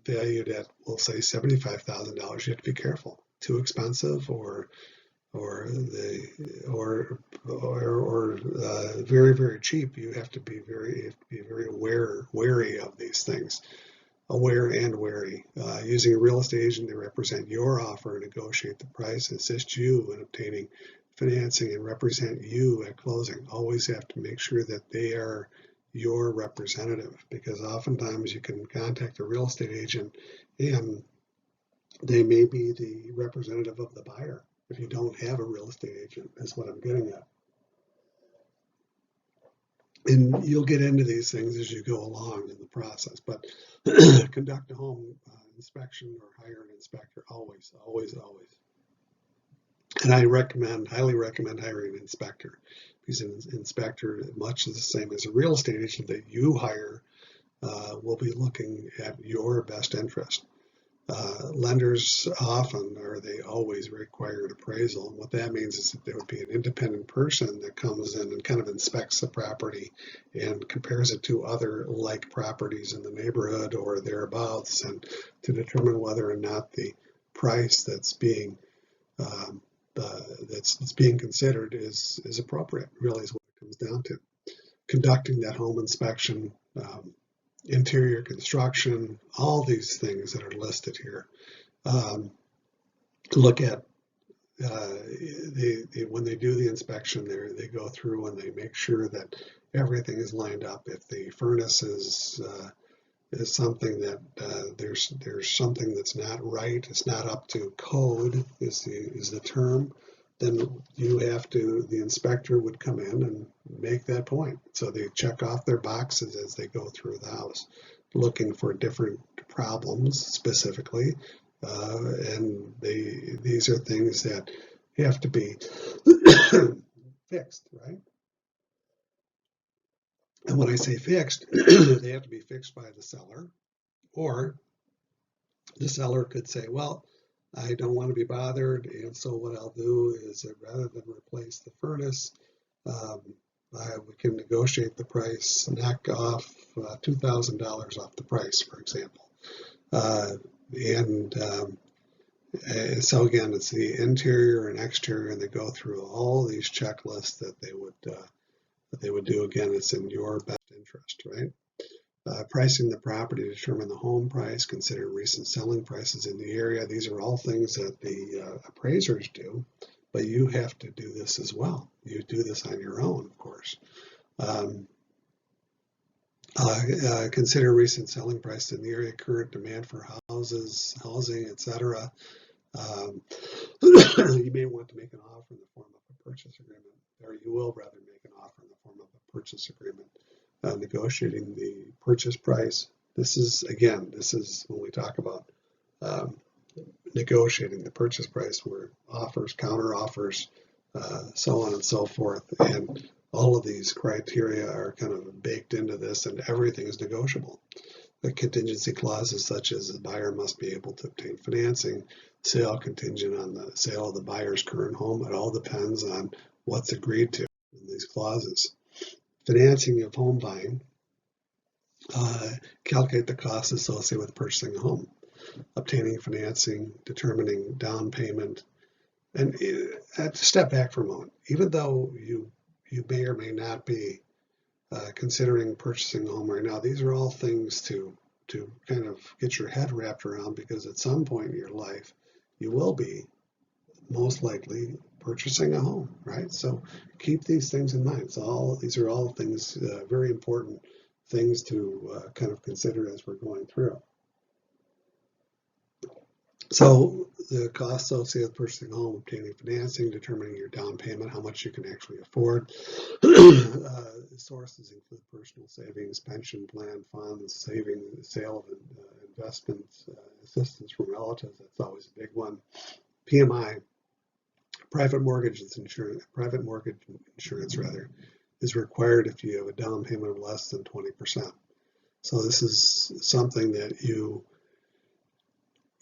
valued at, we'll say, $75,000, you have to be careful. Too expensive or very, very cheap. You have to be very wary of these things. Aware and wary. Using a real estate agent to represent your offer, negotiate the price, assist you in obtaining financing, and represent you at closing. Always have to make sure that they are your representative, because oftentimes you can contact a real estate agent and they may be the representative of the buyer if you don't have a real estate agent, is what I'm getting at. And you'll get into these things as you go along in the process, but conduct a home inspection or hire an inspector, always. And I highly recommend hiring an inspector, because an inspector, much the same as a real estate agent that you hire, will be looking at your best interest. Lenders often, or they always, require an appraisal. And what that means is that there would be an independent person that comes in and kind of inspects the property and compares it to other like properties in the neighborhood or thereabouts, and to determine whether or not the price that's being considered is appropriate, really is what it comes down to. Conducting that home inspection, interior construction, all these things that are listed here. Look at when they do the inspection there, they go through and they make sure that everything is lined up. If the furnace is something that there's something that's not right, it's not up to code is the term, then the inspector would come in and make that point. So they check off their boxes as they go through the house, looking for different problems specifically, And these are things that have to be fixed, right? And when I say fixed, they have to be fixed by the seller, or the seller could say, well, I don't want to be bothered, and so what I'll do is rather than replace the furnace, we can negotiate the price, knock off $2,000 off the price, for example. And so again, it's the interior and exterior, and they go through all these checklists that they would do. Again, it's in your best interest, right? Pricing the property to determine the home price, consider recent selling prices in the area. These are all things that the appraisers do, but you have to do this as well. You do this on your own, of course. Consider recent selling prices in the area, current demand for housing, etc. You may want to make an offer in the form of a purchase agreement, or you will rather make an offer in the form of a purchase agreement. Negotiating the purchase price. This is when we talk about negotiating the purchase price, where offers, counter offers, so on and so forth. And all of these criteria are kind of baked into this, and everything is negotiable. The contingency clauses such as the buyer must be able to obtain financing, sale contingent on the sale of the buyer's current home. It all depends on what's agreed to in these clauses. Financing of home buying, calculate the costs associated with purchasing a home, obtaining financing, determining down payment. And step back for a moment. Even though you may or may not be considering purchasing a home right now, these are all things to kind of get your head wrapped around, because at some point in your life, you will be most likely purchasing a home, right? So keep these things in mind. So these are all things, very important things to kind of consider as we're going through. So the costs associated with purchasing a home, obtaining financing, determining your down payment, how much you can actually afford. Sources include personal savings, pension plan funds, sale of investments, assistance from relatives. That's always a big one. PMI. Private mortgage insurance is required if you have a down payment of less than 20%. So this is something that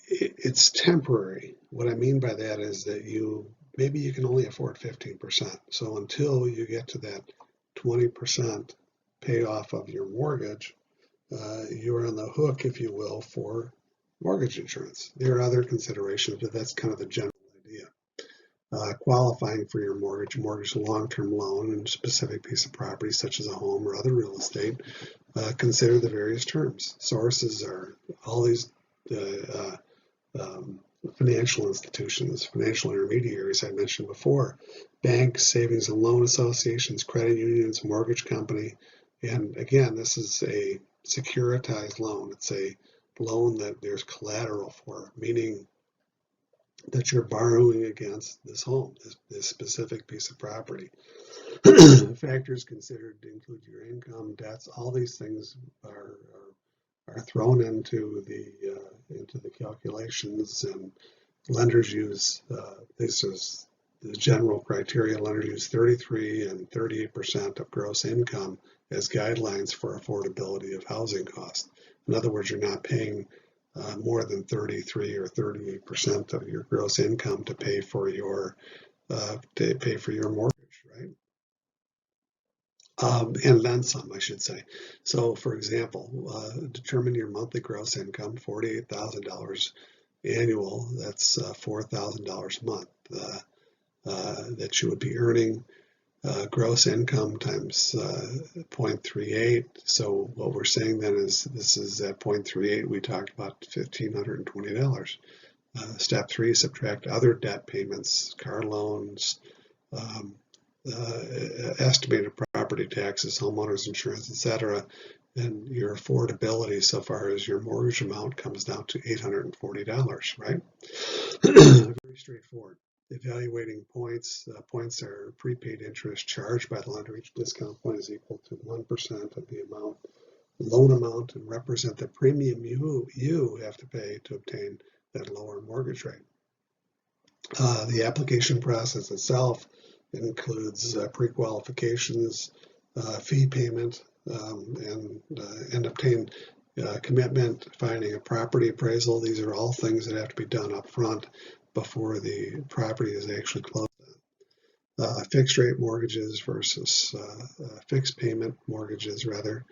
it's temporary. What I mean by that is that maybe you can only afford 15%. So until you get to that 20% payoff of your mortgage, you're on the hook, if you will, for mortgage insurance. There are other considerations, but that's kind of the general idea. Qualifying for your mortgage, a long-term loan, and a specific piece of property such as a home or other real estate. Consider the various terms. Sources are all these financial institutions, financial intermediaries I mentioned before, banks, savings and loan associations, credit unions, mortgage company. And again, this is a securitized loan. It's a loan that there's collateral for, meaning that you're borrowing against this home, this specific piece of property. Factors considered include your income, debts. All these things are thrown into the calculations, and lenders use this is the general criteria. Lenders use 33 and 38% of gross income as guidelines for affordability of housing costs. In other words, you're not paying more than 33 or 38% of your gross income to pay for your mortgage, right? And then some, I should say. So, for example, determine your monthly gross income, $48,000 annual. That's $4,000 a month that you would be earning. Gross income times 0.38. So what we're saying then is this is at 0.38. We talked about $1,520. Step 3, subtract other debt payments, car loans, estimated property taxes, homeowners insurance, etc. And your affordability so far as your mortgage amount comes down to $840, right? Very straightforward. Evaluating points. Points are prepaid interest charged by the lender. Each discount point is equal to 1% of the loan amount, and represent the premium you have to pay to obtain that lower mortgage rate. The application process itself includes pre-qualifications, fee payment, and obtain commitment, finding a property appraisal. These are all things that have to be done up front before the property is actually closed on. Fixed rate mortgages versus fixed payment mortgages, rather.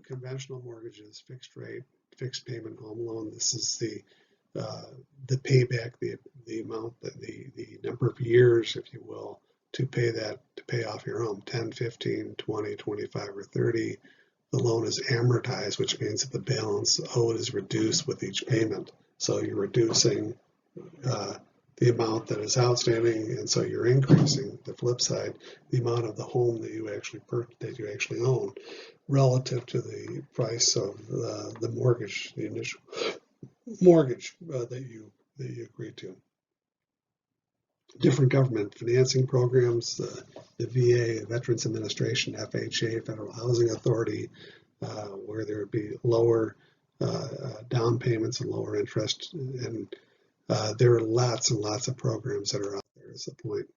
Conventional mortgages, fixed rate, fixed payment home loan. This is the payback, the amount, the number of years, if you will, to pay off your home, 10, 15, 20, 25, or 30. The loan is amortized, which means that the balance owed is reduced with each payment. So you're reducing the amount that is outstanding, and so you're increasing, the flip side, the amount of the home that you actually own relative to the price of the mortgage, the initial mortgage that you agreed to. Different government financing programs, the VA, Veterans Administration, FHA, Federal Housing Authority, where there would be lower down payments and lower interest, and there are lots and lots of programs that are out there, is the point.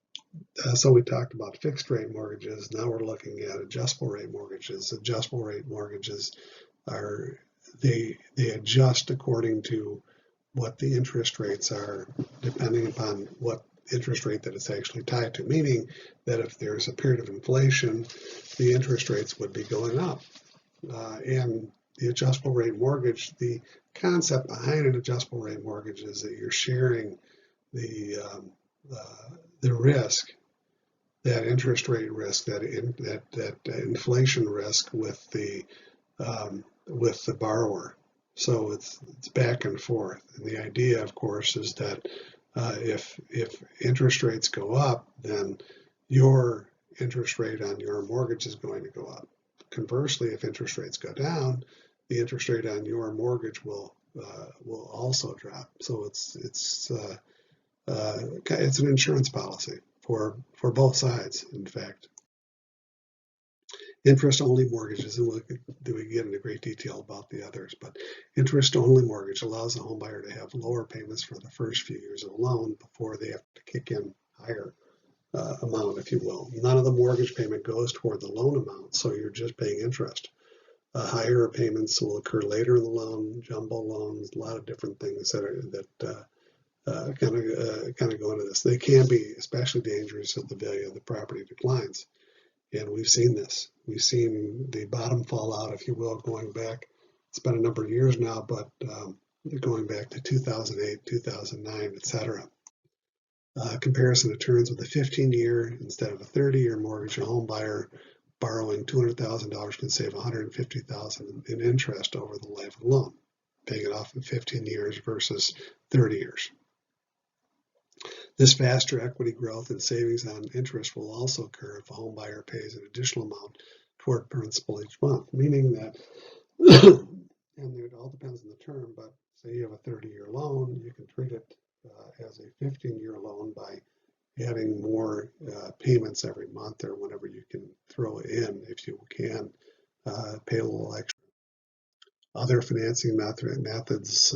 So we talked about fixed rate mortgages. Now we're looking at adjustable rate mortgages. Adjustable rate mortgages are, they adjust according to what the interest rates are, depending upon what interest rate that it's actually tied to, meaning that if there's a period of inflation, the interest rates would be going up. And the adjustable rate mortgage, the concept behind an adjustable rate mortgage is that you're sharing the risk, that interest rate risk, that inflation risk with the borrower. So it's back and forth. And the idea, of course, is that if interest rates go up, then your interest rate on your mortgage is going to go up. Conversely, if interest rates go down, the interest rate on your mortgage will also drop. So it's an insurance policy for both sides, in fact. Interest-only mortgages, and we get into great detail about the others, but interest-only mortgage allows the home buyer to have lower payments for the first few years of the loan before they have to kick in higher amount, if you will. None of the mortgage payment goes toward the loan amount, so you're just paying interest. Higher payments will occur later in the loan, jumbo loans, a lot of different things that kind of go into this. They can be especially dangerous if the value of the property declines. And we've seen this. We've seen the bottom fall out, if you will, going back. It's been a number of years now, but going back to 2008, 2009, etc. Comparison of terms with a 15-year instead of a 30-year mortgage, a home buyer borrowing $200,000 can save $150,000 in interest over the life of the loan, paying it off in 15 years versus 30 years. This faster equity growth and savings on interest will also occur if a home buyer pays an additional amount toward principal each month, meaning that, and it all depends on the term, but say you have a 30-year loan, you can treat it as a 15-year loan by adding more payments every month or whenever you can throw it in, if you can, pay a little extra. Other financing methods,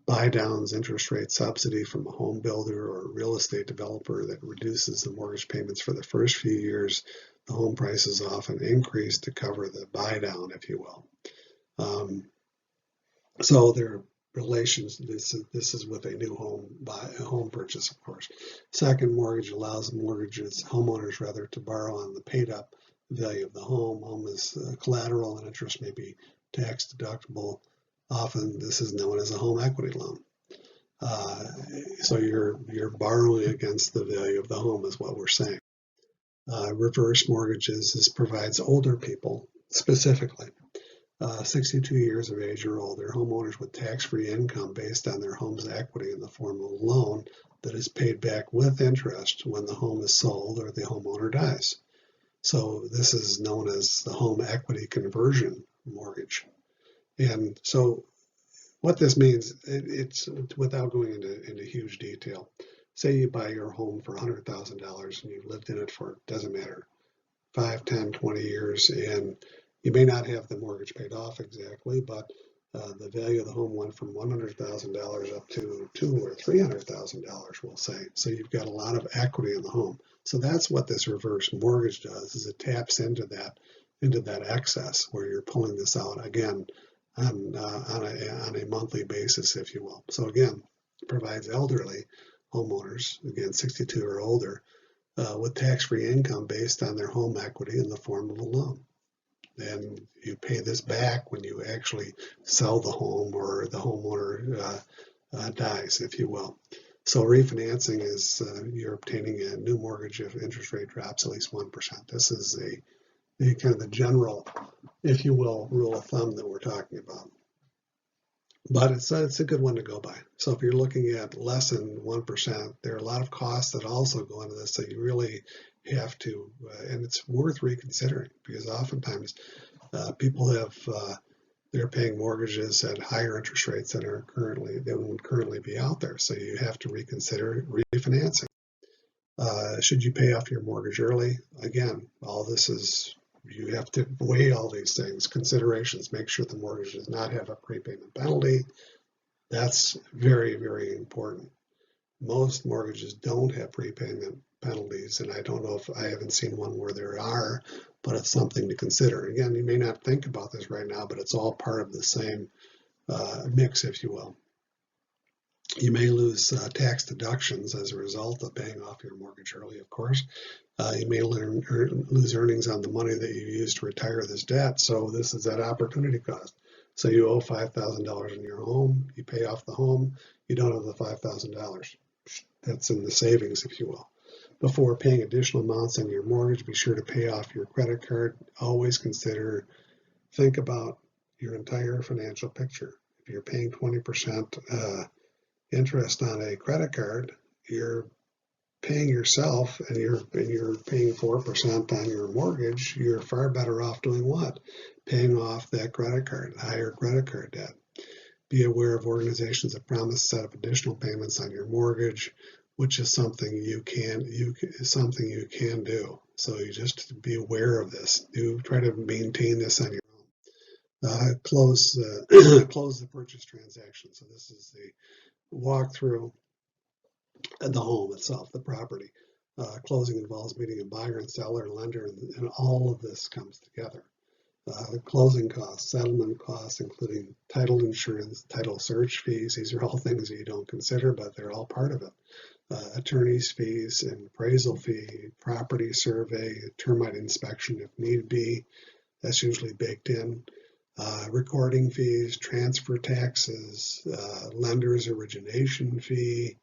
buy downs, interest rate subsidy from a home builder or real estate developer that reduces the mortgage payments for the first few years. The home prices often increase to cover the buy down, if you will. So there are relations. This is with a new home purchase, of course. Second mortgage allows homeowners rather to borrow on the paid up value of the home. Home is collateral and interest may be tax deductible. Often this is known as a home equity loan. So you're borrowing against the value of the home is what we're saying. Reverse mortgages, this provides older people specifically, 62 years of age or older, homeowners with tax-free income based on their home's equity in the form of a loan that is paid back with interest when the home is sold or the homeowner dies. So this is known as the home equity conversion mortgage. And so what this means, it's without going into huge detail. Say you buy your home for $100,000 and you've lived in it for, doesn't matter, 5, 10, 20 years, and you may not have the mortgage paid off exactly, but the value of the home went from $100,000 up to $200,000 or $300,000, we'll say. So you've got a lot of equity in the home. So that's what this reverse mortgage does, is it taps into that excess where you're pulling this out again on a monthly basis, if you will. So again, it provides elderly homeowners, again 62 or older, with tax-free income based on their home equity in the form of a loan. And you pay this back when you actually sell the home or the homeowner dies, if you will. So refinancing is you're obtaining a new mortgage if interest rate drops at least 1%. This is a kind of the general, if you will, rule of thumb that we're talking about. But it's a good one to go by. So if you're looking at less than 1%, there are a lot of costs that also go into this. So you really have to, and it's worth reconsidering, because oftentimes people have they're paying mortgages at higher interest rates than would currently be out there. So you have to reconsider refinancing. Should you pay off your mortgage early? Again, all this is, you have to weigh all these things, considerations, make sure the mortgage does not have a prepayment penalty. That's very, very important. Most mortgages don't have prepayment penalties, and I don't know if I haven't seen one where there are, but it's something to consider. Again, you may not think about this right now, but it's all part of the same mix, if you will. You may lose tax deductions as a result of paying off your mortgage early, of course. You may lose earnings on the money that you used to retire this debt. So this is that opportunity cost. So you owe $5,000 in your home, you pay off the home, you don't have the $5,000. That's in the savings, if you will. Before paying additional amounts on your mortgage, be sure to pay off your credit card. Always think about your entire financial picture. If you're paying 20% interest on a credit card, you're paying yourself, and you're paying 4% on your mortgage. You're far better off doing what? Paying off that credit card, higher credit card debt. Be aware of organizations that promise to set up additional payments on your mortgage, which is something you can do. So you just be aware of this. Do try to maintain this on your own. Close the purchase transaction. So this is the walkthrough of the home itself, the property. Closing involves meeting a buyer and seller and lender, and all of this comes together. Closing costs, settlement costs, including title insurance, title search fees. These are all things that you don't consider, but they're all part of it. Attorney's fees, an appraisal fee, property survey, termite inspection if need be. That's usually baked in. Recording fees, transfer taxes, lender's origination fee,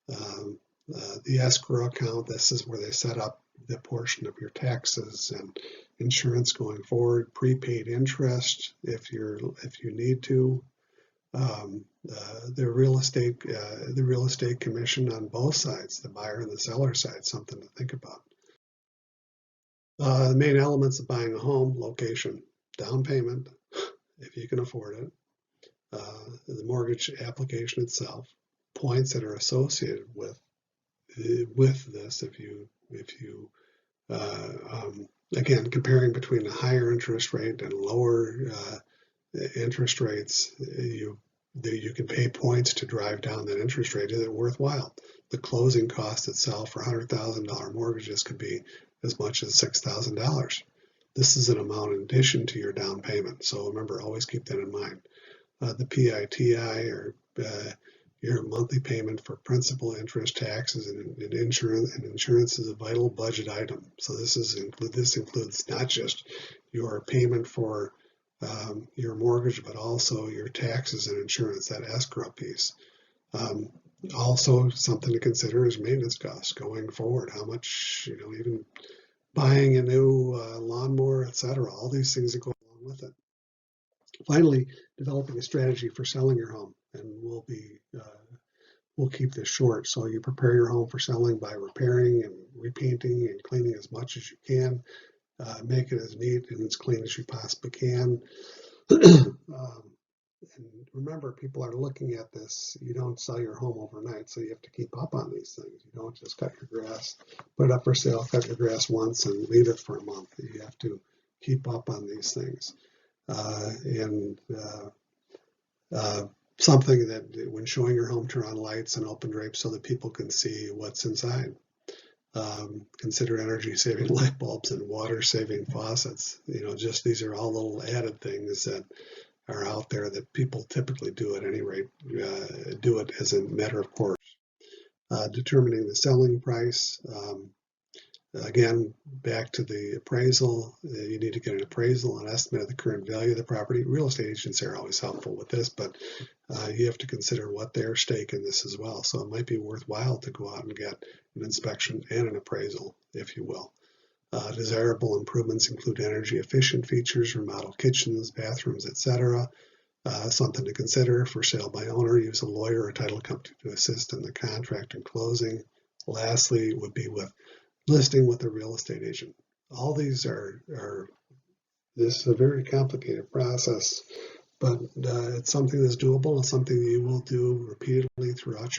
the escrow account. This is where they set up the portion of your taxes and insurance going forward. Prepaid interest if you need to. The real estate commission on both sides, the buyer and the seller side, something to think about. The main elements of buying a home: location, down payment, if you can afford it, the mortgage application itself, points that are associated with this. If you again, comparing between a higher interest rate and lower interest rates, you can pay points to drive down that interest rate. Is it worthwhile? The closing cost itself for $100,000 mortgages could be as much as $6,000. This is an amount in addition to your down payment. So remember, always keep that in mind. The PITI, or your monthly payment for principal, interest, taxes, and insurance. And insurance is a vital budget item. So this includes not just your payment for your mortgage, but also your taxes and insurance, that escrow piece. Also, something to consider is maintenance costs going forward. How much, even buying a new lawnmower, etc. All these things that go along with it. Finally, developing a strategy for selling your home, and we'll keep this short. So you prepare your home for selling by repairing and repainting and cleaning as much as you can. Make it as neat and as clean as you possibly can. And remember, people are looking at this. You don't sell your home overnight, so you have to keep up on these things. You don't just cut your grass, put it up for sale, cut your grass once, and leave it for a month. You have to keep up on these things. Something that when showing your home, turn on lights and open drapes so that people can see what's inside. Consider energy saving light bulbs and water saving faucets. Just these are all little added things that are out there that people typically do at any rate, do it as a matter of course. Determining the selling price. Again, back to the appraisal, you need to get an appraisal, an estimate of the current value of the property. Real estate agents are always helpful with this, but you have to consider what their stake in this as well. So it might be worthwhile to go out and get an inspection and an appraisal, if you will. Desirable improvements include energy efficient features, remodeled kitchens, bathrooms, etc. Something to consider. For sale by owner, use a lawyer or title company to assist in the contract and closing. Lastly, would be with listing with a real estate agent. All these this is a very complicated process, but it's something that's doable. It's something you will do repeatedly throughout